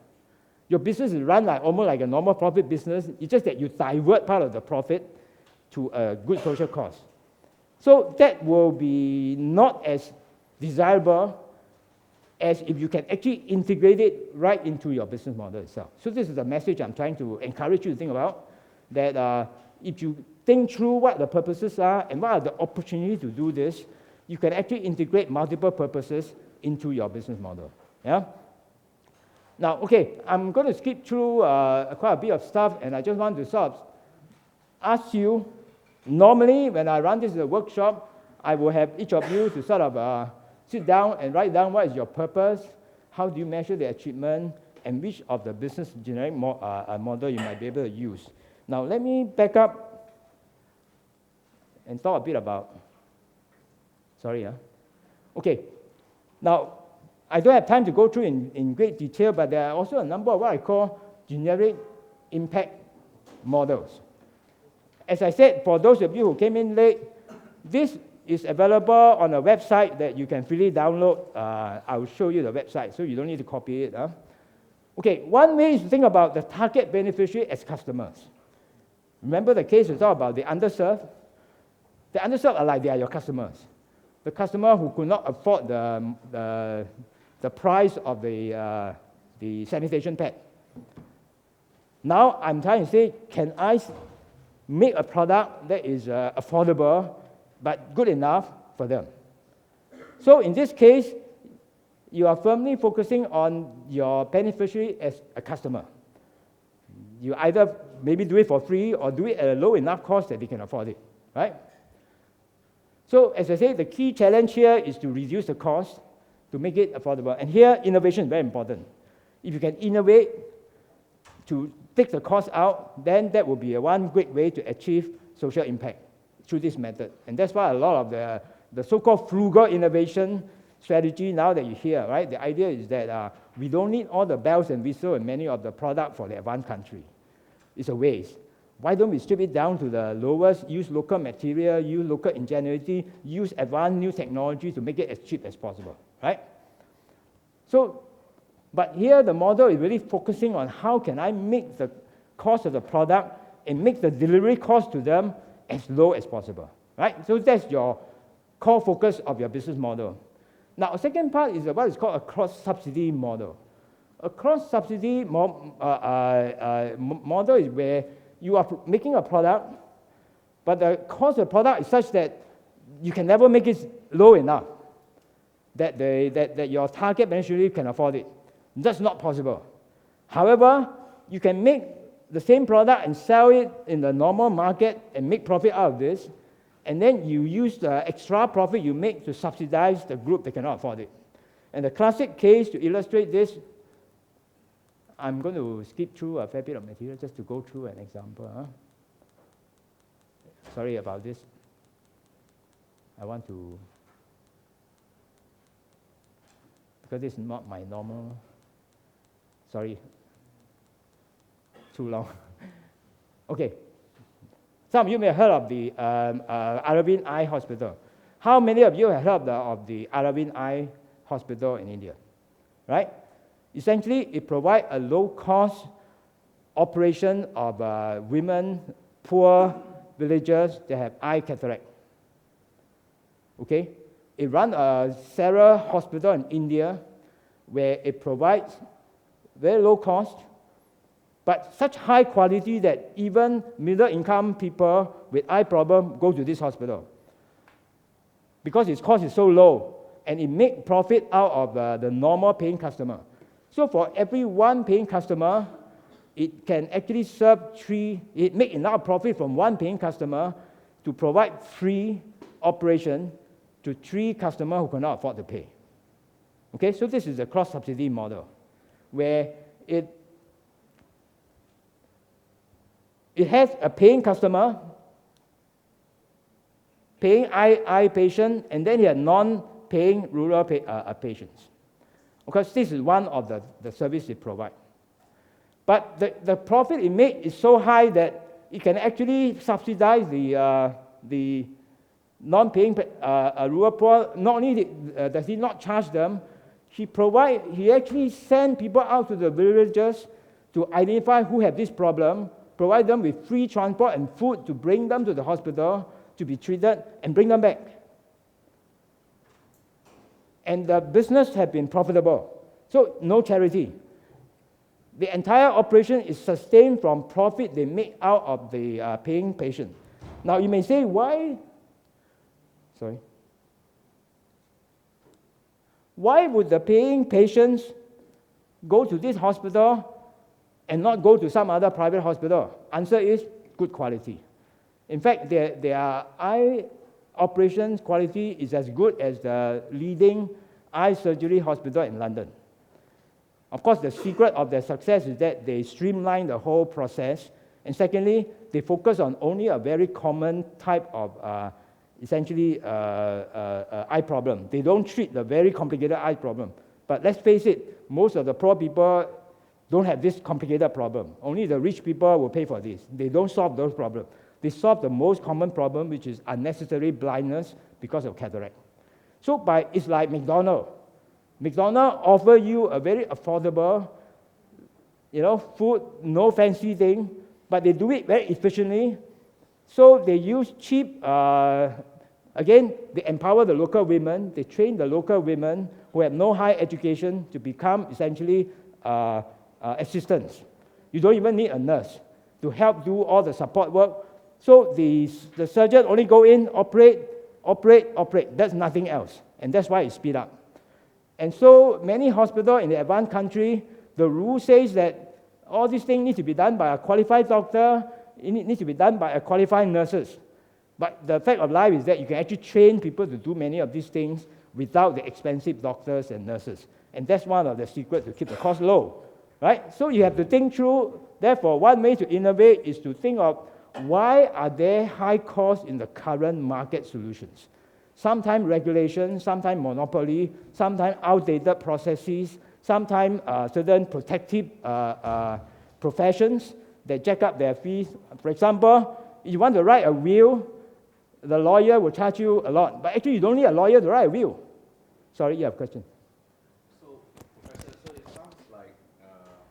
Your business is run almost like a normal profit business. It's just that you divert part of the profit to a good social cause. So that will be not as desirable as if you can actually integrate it right into your business model itself. So this is the message I'm trying to encourage you to think about, that if you think through what the purposes are and what are the opportunities to do this, you can actually integrate multiple purposes into your business model. Yeah? Now, okay, I'm going to skip through quite a bit of stuff, and I just want to sort of ask you, normally when I run this workshop, I will have each of you to sort of sit down and write down what is your purpose, how do you measure the achievement, and which of the business generic model you might be able to use. Now, let me back up and talk a bit about, Okay, now, I don't have time to go through in great detail, but there are also a number of what I call generic impact models. As I said, for those of you who came in late, this is available on a website that you can freely download. I will show you the website, so you don't need to copy it. Okay, one way is to think about the target beneficiary as customers. Remember the case we talked about the underserved? The underserved are like they are your customers. The customer who could not afford the price of the sanitation pad. Now I'm trying to say, can I make a product that is affordable but good enough for them? So in this case, you are firmly focusing on your beneficiary as a customer. You either maybe do it for free or do it at a low enough cost that they can afford it, right? So as I say, the key challenge here is to reduce the cost to make it affordable. And here, innovation is very important. If you can innovate to take the cost out, then that will be one great way to achieve social impact through this method. And that's why a lot of the so-called frugal innovation strategy now that you hear, right? The idea is that we don't need all the bells and whistles and many of the product for the advanced country. It's a waste. Why don't we strip it down to the lowest, use local material, use local ingenuity, use advanced new technology to make it as cheap as possible, right? So, but here the model is really focusing on how can I make the cost of the product and make the delivery cost to them as low as possible, right? So that's your core focus of your business model. Now, a second part is what is called a cross-subsidy model. A cross-subsidy model is where you are making a product, but the cost of the product is such that you can never make it low enough that your target beneficiary can afford it. That's not possible. However, you can make the same product and sell it in the normal market and make profit out of this, and then you use the extra profit you make to subsidize the group that cannot afford it. And the classic case to illustrate this, I'm going to skip through a fair bit of material just to go through an example. Sorry about this. I want to, because this is not my normal, sorry, too long. Okay. Some of you may have heard of the Aravind Eye Hospital. How many of you have heard of the Aravind Eye Hospital in India? Right? Essentially, it provides a low-cost operation of women, poor villagers that have eye cataract. Okay? It runs a Sarah hospital in India where it provides very low cost, but such high quality that even middle-income people with eye problem go to this hospital because its cost is so low, and it makes profit out of the normal paying customer. So for every one paying customer, it can actually serve it makes enough profit from one paying customer to provide free operation to 3 customers who cannot afford to pay. Okay, so this is a cross-subsidy model where it has a paying customer, paying eye patient, and then you have non-paying rural patients. Because this is one of the service it provides. But the profit it makes is so high that it can actually subsidize the non-paying rural poor. Not only does he not charge them, he actually sends people out to the villages to identify who have this problem, provide them with free transport and food to bring them to the hospital to be treated and bring them back. And the business has been profitable. So no charity. The entire operation is sustained from profit they make out of the paying patient. Now you may say, why would the paying patients go to this hospital and not go to some other private hospital? Answer is good quality. In fact, their eye operations quality is as good as the leading eye surgery hospital in London. Of course, the secret of their success is that they streamline the whole process. And secondly, they focus on only a very common type of eye problem. They don't treat the very complicated eye problem. But let's face it, most of the poor people don't have this complicated problem. Only the rich people will pay for this. They don't solve those problems. They solve the most common problem, which is unnecessary blindness because of cataract. So it's like McDonald's. McDonald's offer you a very affordable, food, no fancy thing, but they do it very efficiently. So they use cheap, again, they empower the local women, they train the local women who have no high education to become essentially assistants. You don't even need a nurse to help do all the support work. So the surgeon only go in, operate. That's nothing else. And that's why it speed up. And so many hospitals in the advanced country, the rule says that all these things need to be done by a qualified doctor, it needs to be done by a qualified nurses. But the fact of life is that you can actually train people to do many of these things without the expensive doctors and nurses. And that's one of the secrets to keep the cost low, right? So you have to think through, therefore, one way to innovate is to think of why are there high costs in the current market solutions? Sometimes regulation, sometimes monopoly, sometimes outdated processes, sometimes certain protective professions that jack up their fees. For example, if you want to write a will, the lawyer will charge you a lot. But actually, you don't need a lawyer to write a will. Sorry, you have a question. So, Professor, so it sounds like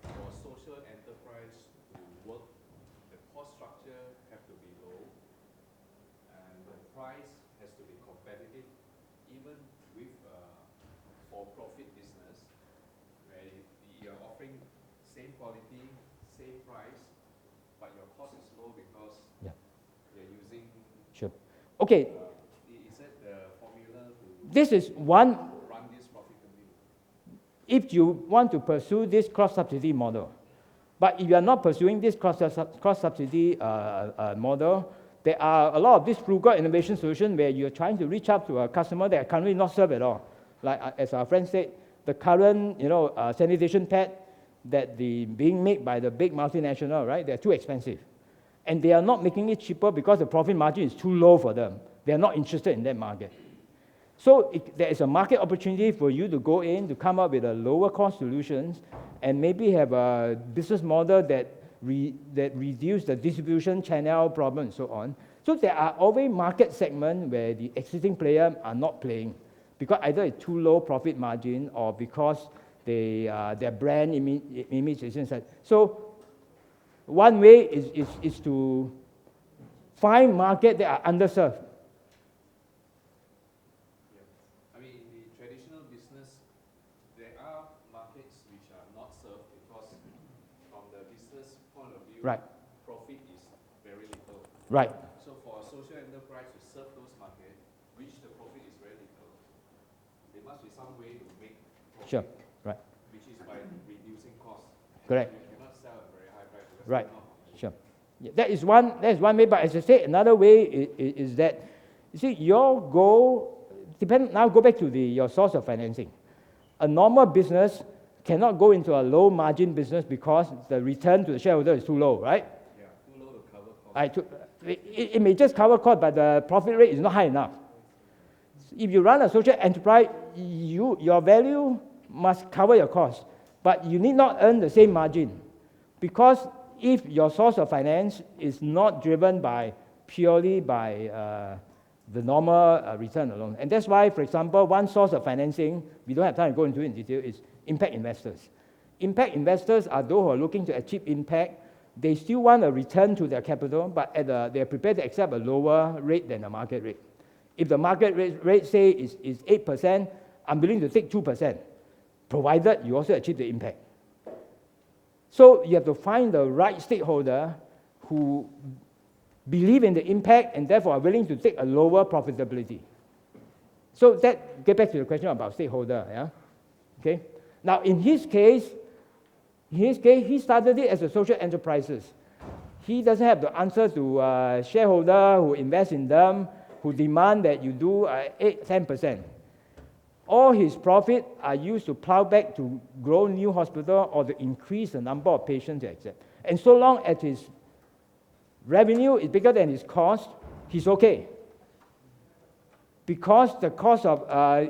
for social enterprise to work, the cost structure have to be low, and the price has to be competitive, even with for-profit business, where you're offering same quality, same price, but your cost is low because you're using. Sure. Okay. Is that the formula to this is one. run this profitably? If you want to pursue this cross-subsidy model, but if you are not pursuing this cross-subsidy model, there are a lot of these frugal innovation solutions where you're trying to reach out to a customer that are currently not served at all. Like as our friend said, the current sanitation pad that being made by the big multinational, right? They're too expensive. And they are not making it cheaper because the profit margin is too low for them. They are not interested in that market. So there is a market opportunity for you to go in, to come up with a lower cost solutions, and maybe have a business model that reduce the distribution channel problem and so on. So there are always market segments where the existing players are not playing, because either it's too low profit margin or because their brand image is inside. So one way is to find markets that are underserved. I mean, in the traditional business, there are markets which are not served because from the business point of view, Right. profit is very little. Right. So for a social enterprise to serve those markets, which the profit is very little, there must be some way to make profit, Sure. Right. which is by reducing costs. Correct. You cannot sell at very high price because Right. they're not. Sure. Yeah, that is one way, but as I said, another way is that, you see, your goal, now go back to your source of financing. A normal business cannot go into a low margin business because the return to the shareholder is too low, right? Yeah, too low to cover costs. It may just cover cost, but the profit rate is not high enough. If you run a social enterprise, your value must cover your cost, but you need not earn the same margin, because if your source of finance is not driven purely by the normal return alone. And that's why, for example, one source of financing, we don't have time to go into it in detail, is impact investors. Impact investors are those who are looking to achieve impact. They still want a return to their capital, but they are prepared to accept a lower rate than the market rate. If the market rate say, is 8%, I'm willing to take 2%, provided you also achieve the impact. So you have to find the right stakeholder who believe in the impact and therefore are willing to take a lower profitability. So that get back to the question about stakeholder. Yeah, okay. Now in his case, he started it as a social enterprises. He doesn't have the answer to shareholder who invest in them, who demand that you do 8-10%. All his profit are used to plow back to grow new hospital or to increase the number of patients they accept. And so long as his revenue is bigger than his cost, he's okay. Because the cost of,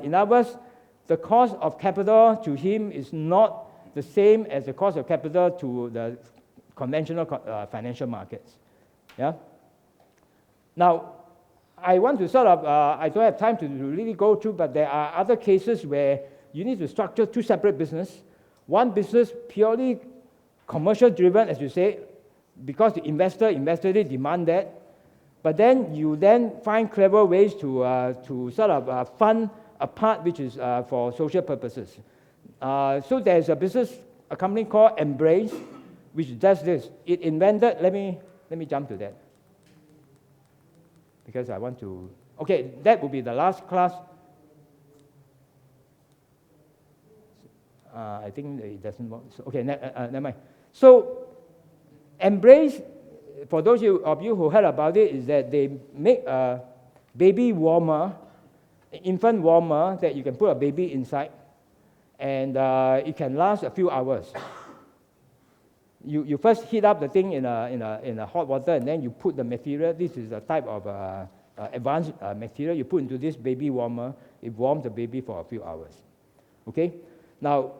in other words, the cost of capital to him is not the same as the cost of capital to the conventional financial markets. Yeah? Now, I want to sort of, I don't have time to really go through, but there are other cases where you need to structure two separate businesses. One business purely commercial driven, as you say, because the investor they demand that. But then you then find clever ways to sort of fund a part which is for social purposes. So there's a company called Embrace, which does this. It invented, let me jump to that. Because I want to, okay, that will be the last class. I think it doesn't work. So, okay, never mind. So Embrace, for those of you who heard about it, is that they make a baby warmer, an infant warmer that you can put a baby inside, and it can last a few hours. You first heat up the thing in a hot water, and then you put the material. This is a type of advanced material you put into this baby warmer. It warms the baby for a few hours. Okay? Now,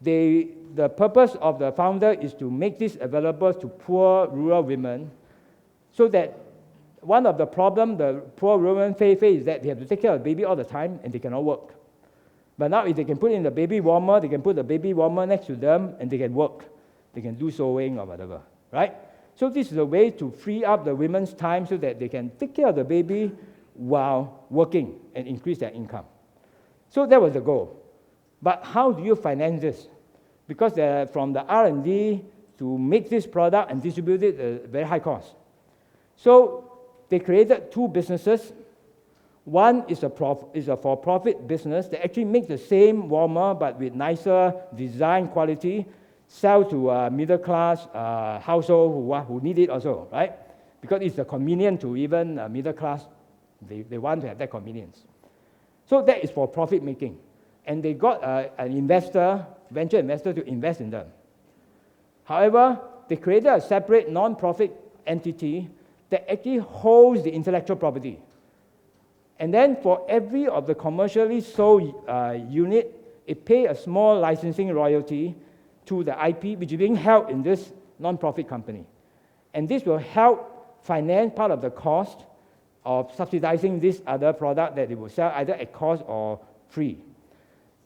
the purpose of the founder is to make this available to poor rural women, so that one of the problems the poor rural women face is that they have to take care of the baby all the time and they cannot work. But now if they can put in the baby warmer, they can put the baby warmer next to them and they can work. They can do sewing or whatever, right? So this is a way to free up the women's time so that they can take care of the baby while working and increase their income. So that was the goal. But how do you finance this? Because from the R&D to make this product and distribute it, a very high cost. So they created two businesses. One is a for-profit business that actually makes the same warmer but with nicer design quality, sell to middle-class household who need it also, right? Because it's convenient to even middle class. They want to have that convenience. So that is for profit making. And they got an investor, venture investor, to invest in them. However, they created a separate non-profit entity that actually holds the intellectual property. And then for every of the commercially sold unit, it pays a small licensing royalty to the IP, which is being held in this non-profit company. And this will help finance part of the cost of subsidizing this other product that they will sell either at cost or free.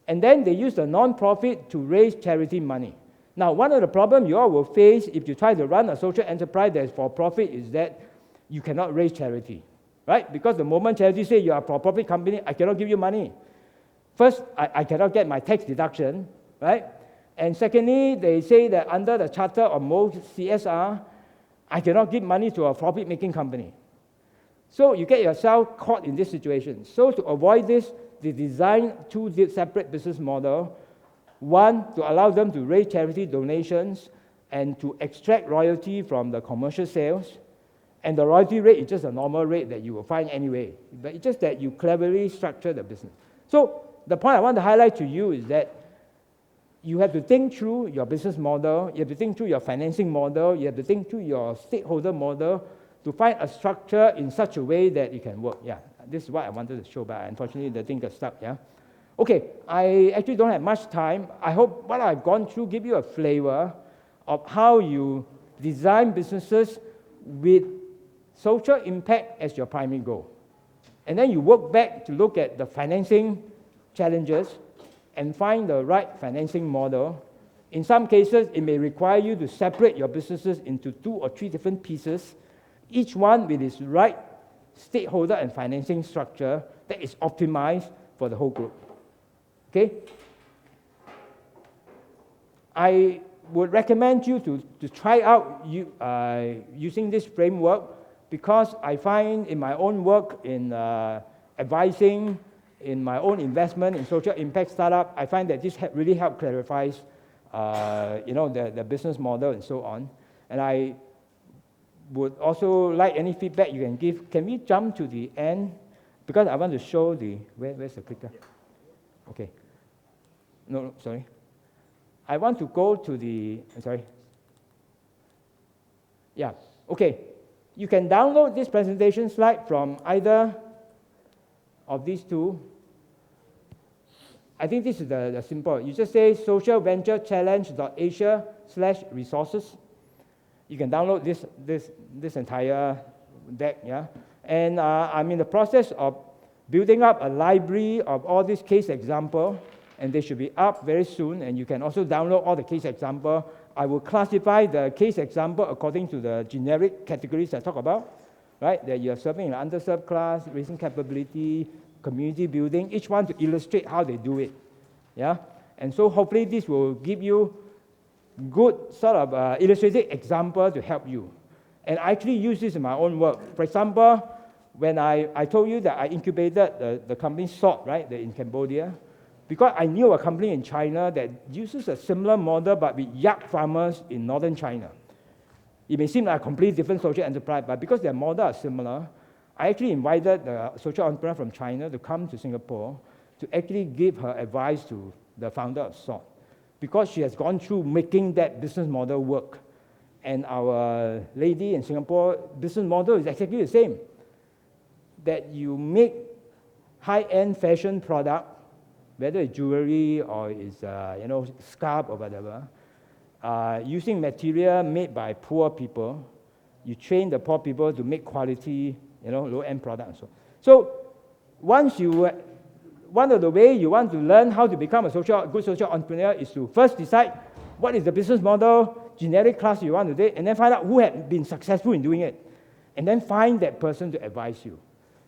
And then they use the non-profit to raise charity money. Now, one of the problems you all will face if you try to run a social enterprise that is for profit is that you cannot raise charity, right? Because the moment charity say you are a for-profit company, I cannot give you money. First, I cannot get my tax deduction, right? And secondly, they say that under the charter of most CSR, I cannot give money to a profit-making company. So you get yourself caught in this situation. So to avoid this, they designed two separate business models. One, to allow them to raise charity donations and to extract royalty from the commercial sales. And the royalty rate is just a normal rate that you will find anyway. But it's just that you cleverly structure the business. So the point I want to highlight to you is that you have to think through your business model, you have to think through your financing model, you have to think through your stakeholder model to find a structure in such a way that it can work. Yeah, this is what I wanted to show, but unfortunately the thing got stuck, yeah? Okay, I actually don't have much time. I hope what I've gone through give you a flavor of how you design businesses with social impact as your primary goal. And then you work back to look at the financing challenges and find the right financing model. In some cases, it may require you to separate your businesses into 2 or 3 different pieces, each one with its right stakeholder and financing structure that is optimized for the whole group. Okay? I would recommend you to try out using this framework, because I find in my own work in advising, in my own investment in social impact startup, I find that this really helps clarify the business model and so on. And I would also like any feedback you can give. Can we jump to the end? Because I want to show where's the clicker? Okay. No, sorry. I want to go to the, sorry. Yeah, okay. You can download this presentation slide from either of these two. I think this is the simple. You just say socialventurechallenge.asia/resources. You can download this entire deck, yeah? And I'm in the process of building up a library of all these case examples, and they should be up very soon, and you can also download all the case examples. I will classify the case example according to the generic categories I talk about, right? That you're serving an underserved class, raising capability, community building, each one to illustrate how they do it, yeah? And so hopefully this will give you good sort of illustrated example to help you. And I actually use this in my own work. For example, when I told you that I incubated the company SALT, right, in Cambodia, because I knew a company in China that uses a similar model but with yak farmers in northern China. It may seem like a completely different social enterprise, but because their model are similar, I actually invited the social entrepreneur from China to come to Singapore to actually give her advice to the founder of SALT, because she has gone through making that business model work. And our lady in Singapore business model is exactly the same. That you make high-end fashion product, whether it's jewelry or it's scarf or whatever, using material made by poor people. You train the poor people to make quality, low-end products. So once one of the ways you want to learn how to become a good social entrepreneur is to first decide what is the business model, generic class you want to take, and then find out who has been successful in doing it, and then find that person to advise you.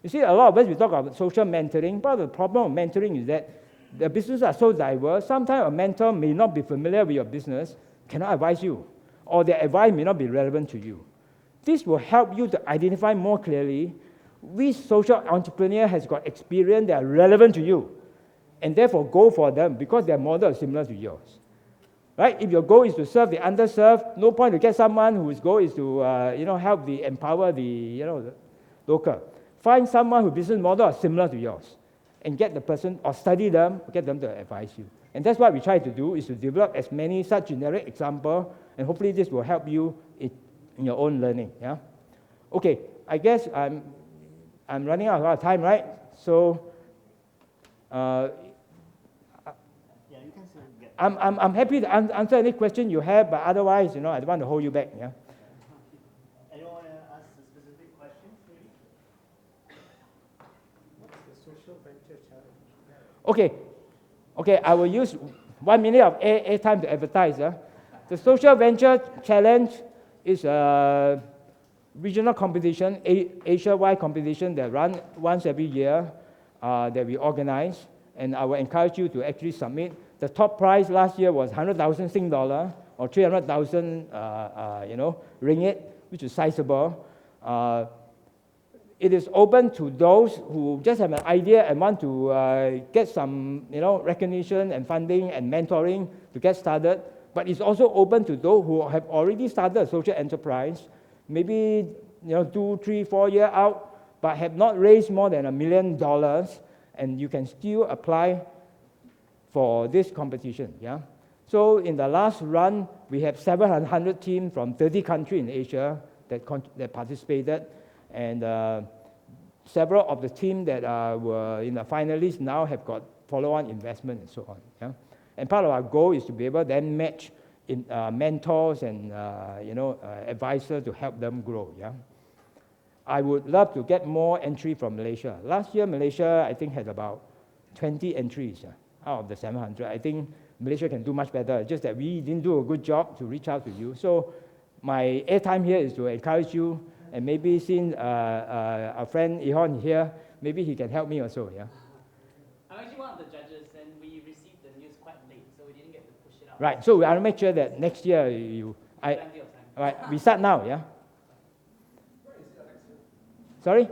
You see, a lot of us, we talk about social mentoring. Part of the problem of mentoring is that the businesses are so diverse. Sometimes a mentor may not be familiar with your business, cannot advise you, or their advice may not be relevant to you. This will help you to identify more clearly which social entrepreneur has got experience that are relevant to you, and therefore go for them because their model is similar to yours. Right? If your goal is to serve the underserved, no point to get someone whose goal is to help empower the local. Find someone whose business model are similar to yours, and get the person or study them, get them to advise you. And that's what we try to do, is to develop as many such generic examples, and hopefully this will help you in your own learning. Yeah. Okay. I guess I'm running out of time, right? So. I'm happy to answer any question you have, but otherwise, I don't want to hold you back. Yeah. Anyone want to ask a specific question, maybe? What's the social venture challenge? Okay. I will use 1 minute of air time to advertise. The social venture challenge is a regional competition, Asia-wide competition that runs once every year that we organize, and I will encourage you to actually submit. The top prize last year was 100,000 Sing dollar or 300,000 ringgit, which is sizable. It is open to those who just have an idea and want to get some recognition and funding and mentoring to get started. But it's also open to those who have already started a social enterprise, maybe 2, 3, 4 years out, but have not raised more than $1 million, and you can still apply for this competition. Yeah. So in the last run, we have 700 teams from 30 countries in Asia that participated, and several of the teams that were in the finalists now have got follow-on investment and so on. Yeah. And part of our goal is to be able to then match mentors and advisors to help them grow. Yeah. I would love to get more entry from Malaysia. Last year, Malaysia, I think, had about 20 entries out of the 700. I think Malaysia can do much better, just that we didn't do a good job to reach out to you. So my airtime here is to encourage you, and maybe since our friend Ihon here, maybe he can help me also. Yeah. I'm actually one of the judges, and we received the news quite late, so we didn't get to push it out. Right, so I will make sure that next year Plenty of time. all right, we start now, yeah? Sorry?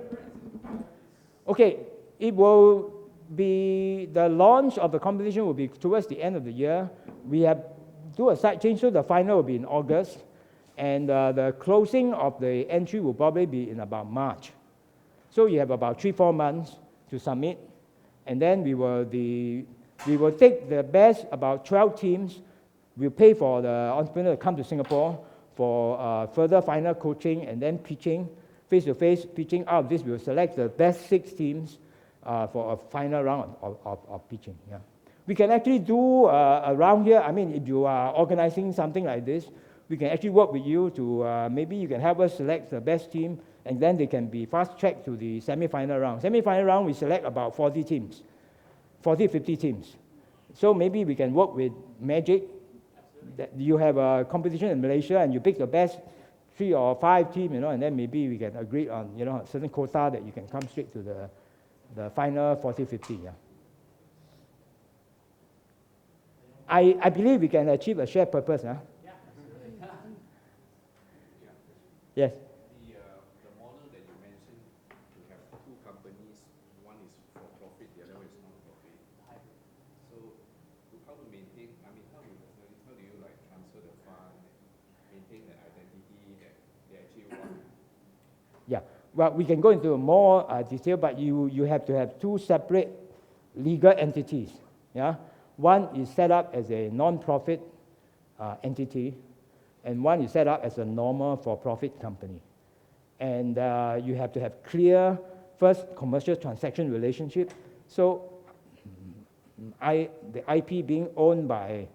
Okay, it will be, the launch of the competition will be towards the end of the year. We have do a side change, so the final will be in August, and the closing of the entry will probably be in about March. So you have about 3-4 months to submit, and then we will, the We will take the best, about 12 teams. We'll pay for the entrepreneur to come to Singapore for further final coaching and then pitching, face-to-face pitching. Out of this, we'll select the best 6 teams for a final round of pitching. Yeah. We can actually do around here, I mean, if you are organizing something like this, we can actually work with you to, maybe you can help us select the best team, and then they can be fast-tracked to the semi-final round. Semi-final round, we select about 40 teams, 40, 50 teams. So maybe we can work with MaGIC. That you have a competition in Malaysia, and you pick the best 3 or 5 teams, and then maybe we can agree on, a certain quota that you can come straight to the final 40, 50, yeah. I believe we can achieve a shared purpose, huh? Yeah, absolutely. Yes. The model that you mentioned, to have 2 companies, one is for profit, the other one is non-profit. So how to maintain, I mean, how do you like transfer the fund, maintain the identity that they actually want? Yeah, well, we can go into more detail, but you have to have 2 separate legal entities, yeah? One is set up as a non-profit entity, and one is set up as a normal for-profit company. And you have to have clear, first, commercial transaction relationship. So the IP being owned by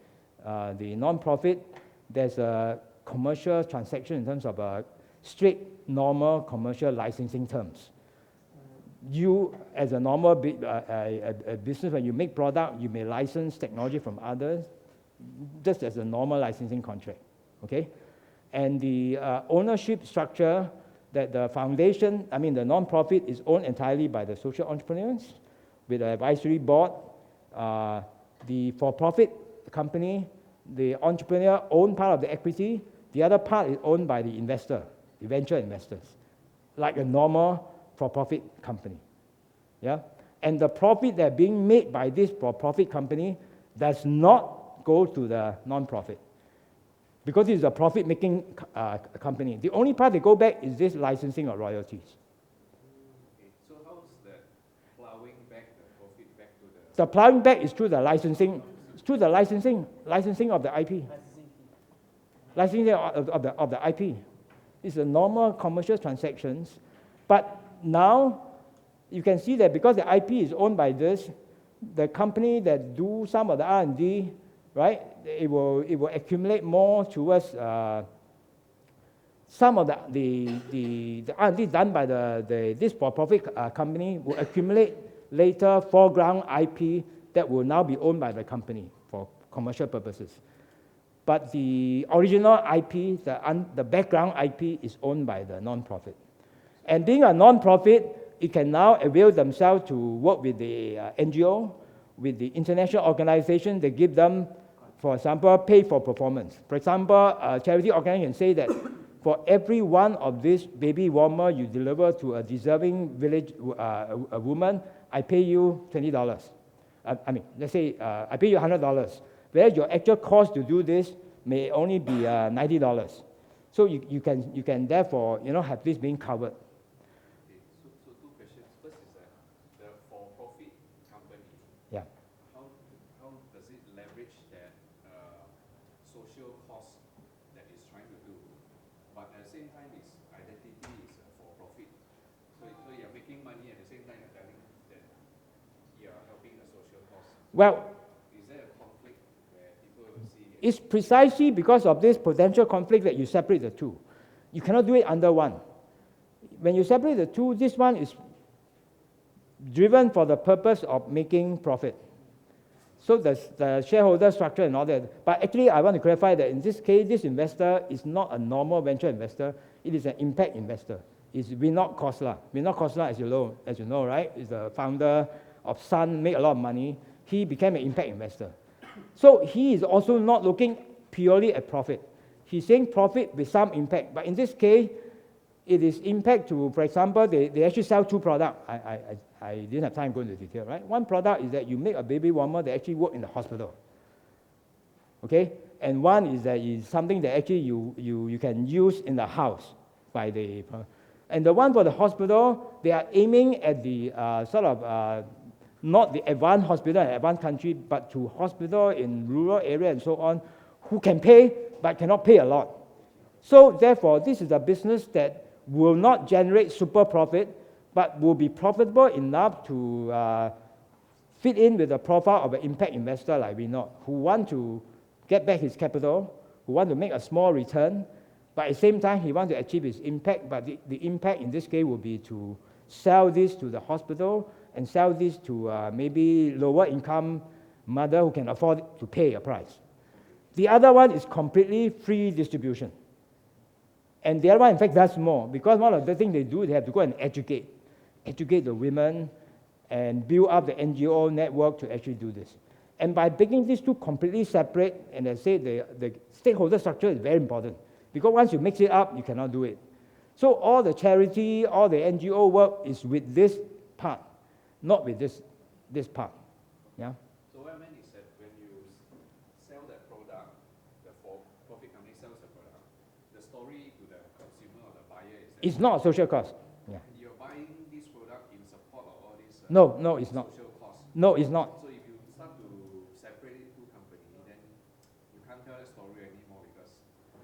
the non-profit, there's a commercial transaction in terms of straight, normal commercial licensing terms. You, as a normal business, when you make product, you may license technology from others, just as a normal licensing contract, okay? And the ownership structure, that the foundation, I mean the non-profit, is owned entirely by the social entrepreneurs with an advisory board. The for-profit company, the entrepreneur own part of the equity, the other part is owned by the investor, the venture investors, like a normal for-profit company, yeah? And the profit that being made by this for-profit company does not go to the non-profit, because it's a profit-making company. The only part that go back is this licensing or royalties. Okay, so how's that plowing back the profit back to the... The plowing back is through the licensing, of the IP. Licensing of the IP. It's a normal commercial transactions, but now you can see that because the IP is owned by this, the company that do some of the R&D, right, it will accumulate more towards some of the R&D done by this for-profit company will accumulate later foreground IP that will now be owned by the company for commercial purposes. But the original IP, the background IP, is owned by the non-profit. And being a non-profit, it can now avail themselves to work with the NGO, with the international organization. They give them, for example, pay for performance. For example, a charity organization can say that for every one of these baby warmer you deliver to a deserving village a woman, I pay you $20. I mean, let's say I pay you $100, whereas your actual cost to do this may only be $90. So you can therefore have this being covered. So 2 questions. First is that the for-profit company, Yeah. how does it leverage that social cost that it's trying to do, but at the same time its identity is for-profit. So you're making money at the same time you're telling that you're helping the social cost. Well, Is there a conflict where people will see? it's precisely because of this potential conflict that you separate the 2. You cannot do it under one. When you separate the 2, this one is driven for the purpose of making profit. So the shareholder structure and all that. But actually, I want to clarify that in this case, this investor is not a normal venture investor. It is an impact investor. It's Vinod Khosla. Vinod Khosla, as you know, right, is the founder of Sun, made a lot of money. He became an impact investor. So he is also not looking purely at profit. He's saying profit with some impact. But in this case, it is impact to, for example, they actually sell 2 products. I didn't have time to go into detail, right? One product is that you make a baby warmer that actually work in the hospital. Okay? And one is that is something that actually you can use in the house by the... And the one for the hospital, they are aiming at the not the advanced hospital in advanced country, but to hospital in rural area and so on, who can pay but cannot pay a lot. So therefore, this is a business that will not generate super profit, but will be profitable enough to fit in with the profile of an impact investor like Vinod, who want to get back his capital, who want to make a small return, but at the same time, he wants to achieve his impact, but the impact in this case will be to sell this to the hospital and sell this to maybe lower income mother who can afford to pay a price. The other one is completely free distribution. And the other one, in fact, does more, because one of the things they do, they have to go and educate the women and build up the NGO network to actually do this. And by making these two completely separate, and I say the stakeholder structure is very important, because once you mix it up, you cannot do it. So all the charity, all the NGO work is with this part, not with this part. Yeah. So what I meant is that when you sell that product, the for-profit company sells the product, the story to the consumer or the buyer is that It's not a social cost. Yeah. you're buying this product in support of all these No, it's not. social costs. No, it's not. So if you start to separate it two companies, then you can't tell the story anymore because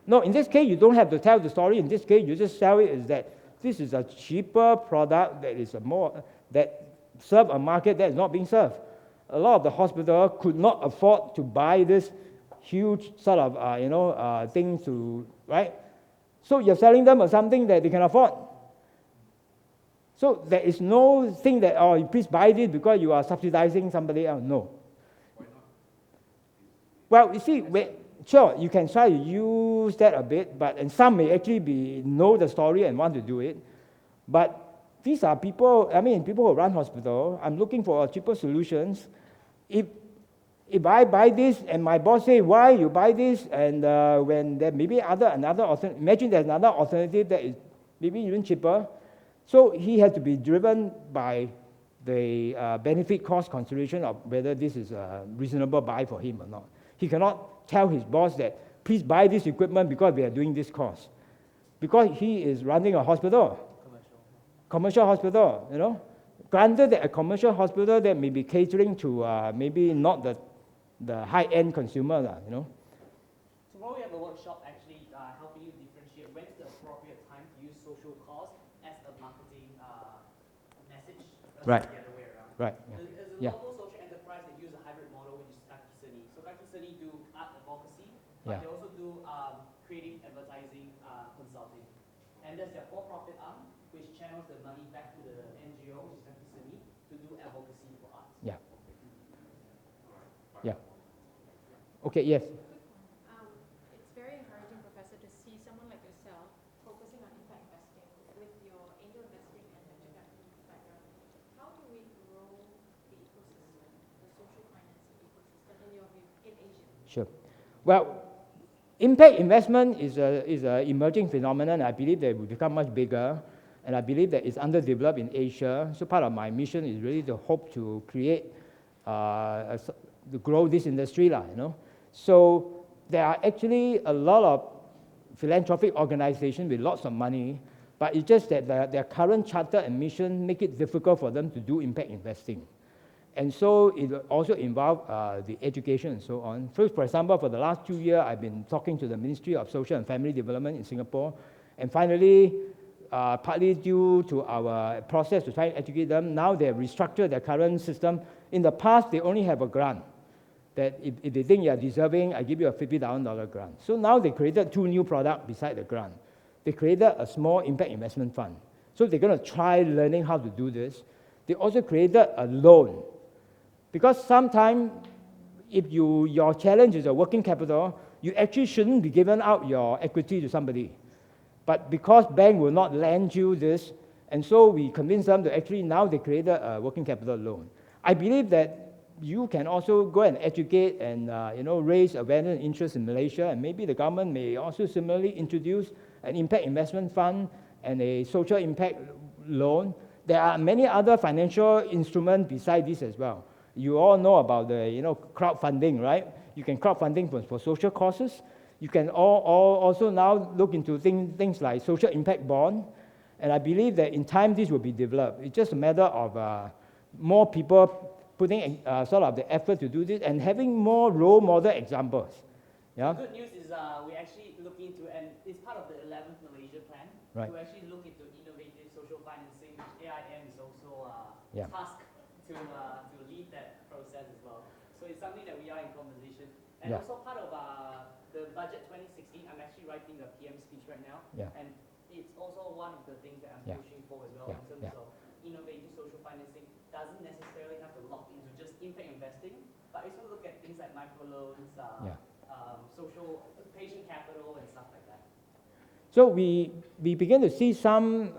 No, in this case, you don't have to tell the story. In this case, you just sell it as that this is a cheaper product that is that serve a market that is not being served. A lot of the hospital could not afford to buy this huge sort of thing to, right? So you're selling them something that they can afford. So there is no thing that, oh, please buy this because you are subsidizing somebody else. No. why not? Well, you see, sure, you can try to use that a bit, and some may actually know the story and want to do it. But these are people who run hospital. I'm looking for cheaper solutions. If I buy this and my boss say, why you buy this, and when there may be another alternative, imagine there's another alternative that is maybe even cheaper. So he has to be driven by the benefit cost consideration of whether this is a reasonable buy for him or not. He cannot tell his boss that, please buy this equipment because we are doing this cost. Because he is running a hospital. Commercial hospital, Granted that a commercial hospital that may be catering to maybe not the high-end consumer, Tomorrow we have a workshop actually helping you differentiate when's the appropriate time to use social cost as a marketing message versus Right. the other way around. Right. There's a Yeah. local social enterprise that use a hybrid model, which is Kaki Seni. So Kaki Seni do art advocacy, but Yeah. they also do creative advertising consulting. And there's their for-profit arm, which channels the money back to the NGO, which is Kaki Seni, to do advocacy for arts. Yeah. Yeah. Okay, yes. It's very encouraging, Professor, to see someone like yourself focusing on impact investing with your angel investing and venture capital background. How do we grow the ecosystem, the social financing ecosystem, in your view, in Asia? Sure. Well, impact investment is an emerging phenomenon. I believe that it will become much bigger, and I believe that it's underdeveloped in Asia. So part of my mission is really to hope to create, to grow this industry, So there are actually a lot of philanthropic organizations with lots of money, but it's just that their current charter and mission make it difficult for them to do impact investing. And so it also involves the education and so on. So for example, for the last 2 years, I've been talking to the Ministry of Social and Family Development in Singapore, and finally, partly due to our process to try and educate them, now they have restructured their current system. In the past, they only have a grant, that if they think you are deserving, I give you a $50,000 grant. So now they created 2 new products beside the grant. They created a small impact investment fund. So they're going to try learning how to do this. They also created a loan. Because sometimes, if your challenge is a working capital, you actually shouldn't be giving out your equity to somebody. But because bank will not lend you this, and so we convinced them to actually, now they created a working capital loan. I believe that you can also go and educate and raise awareness and interest in Malaysia, and maybe the government may also similarly introduce an impact investment fund and a social impact loan. There are many other financial instruments beside this as well. You all know about the crowdfunding, right? You can crowdfunding for social causes. You can also now look into things like social impact bond, and I believe that in time this will be developed. It's just a matter of more people putting sort of the effort to do this and having more role model examples. Yeah. The good news is we actually look into, and it's part of the 11th Malaysia plan, Right. to actually look into innovative social financing, which AIM is also Yeah. tasked to lead that process as well. So it's something that we are in conversation. And Yeah. also part of the budget 2016, I'm actually writing the PM speech right now. Yeah. And it's also one of the things that I'm Yeah. pushing for as well, Yeah. in terms Yeah. of innovative social financing. Doesn't necessarily have to lock into just impact investing, but also look at things like microloans, Yeah. social patient capital and stuff like that. So we begin to see some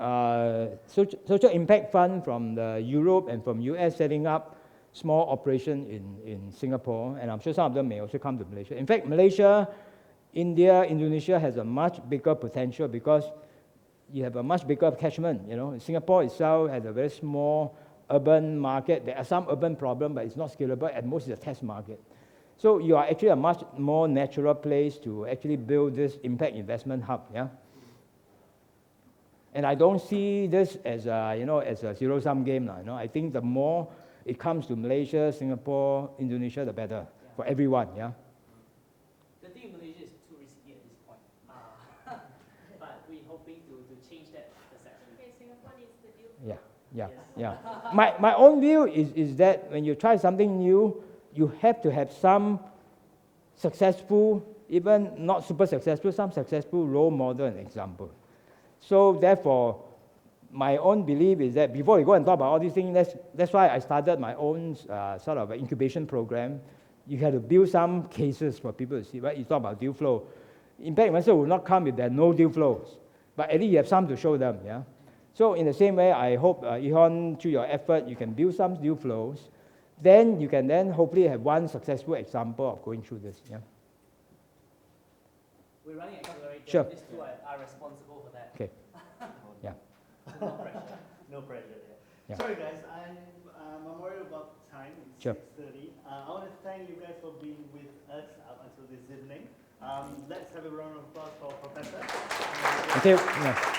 social impact fund from the Europe and from US setting up small operation in Singapore, and I'm sure some of them may also come to Malaysia. In fact, Malaysia, India, Indonesia has a much bigger potential because you have a much bigger catchment. You know, Singapore itself has a very small urban market. There are some urban problems, but it's not scalable. At most, it's a test market. So you are actually a much more natural place to actually build this impact investment hub. Yeah. And I don't see this as a, as a zero-sum game. I think the more it comes to Malaysia, Singapore, Indonesia, the better for everyone. Yeah. The thing in Malaysia is too risky at this point, but we're hoping to change that perception. Okay, Singapore needs the deal. Yeah. Yeah. Yes. Yeah. My own view is that when you try something new, you have to have some successful, even not super successful, some successful role model and example. So therefore, my own belief is that before we go and talk about all these things, that's why I started my own sort of incubation program. You have to build some cases for people to see, right? You talk about deal flow. Impact investor will not come if there are no deal flows, but at least you have some to show them, yeah? So in the same way, I hope, Ihon, through your effort, you can build some deal flows. Then you can then hopefully have one successful example of going through this, yeah? We're running an accelerator. Sure. These two are responsible for that. Okay. Yeah. No pressure. No pressure. Yeah. Sorry guys, I'm worried about time. It's Sure. 6:30. I want to thank you guys for being with us up until this evening. Let's have a round of applause for Professor. Thank you. Yeah.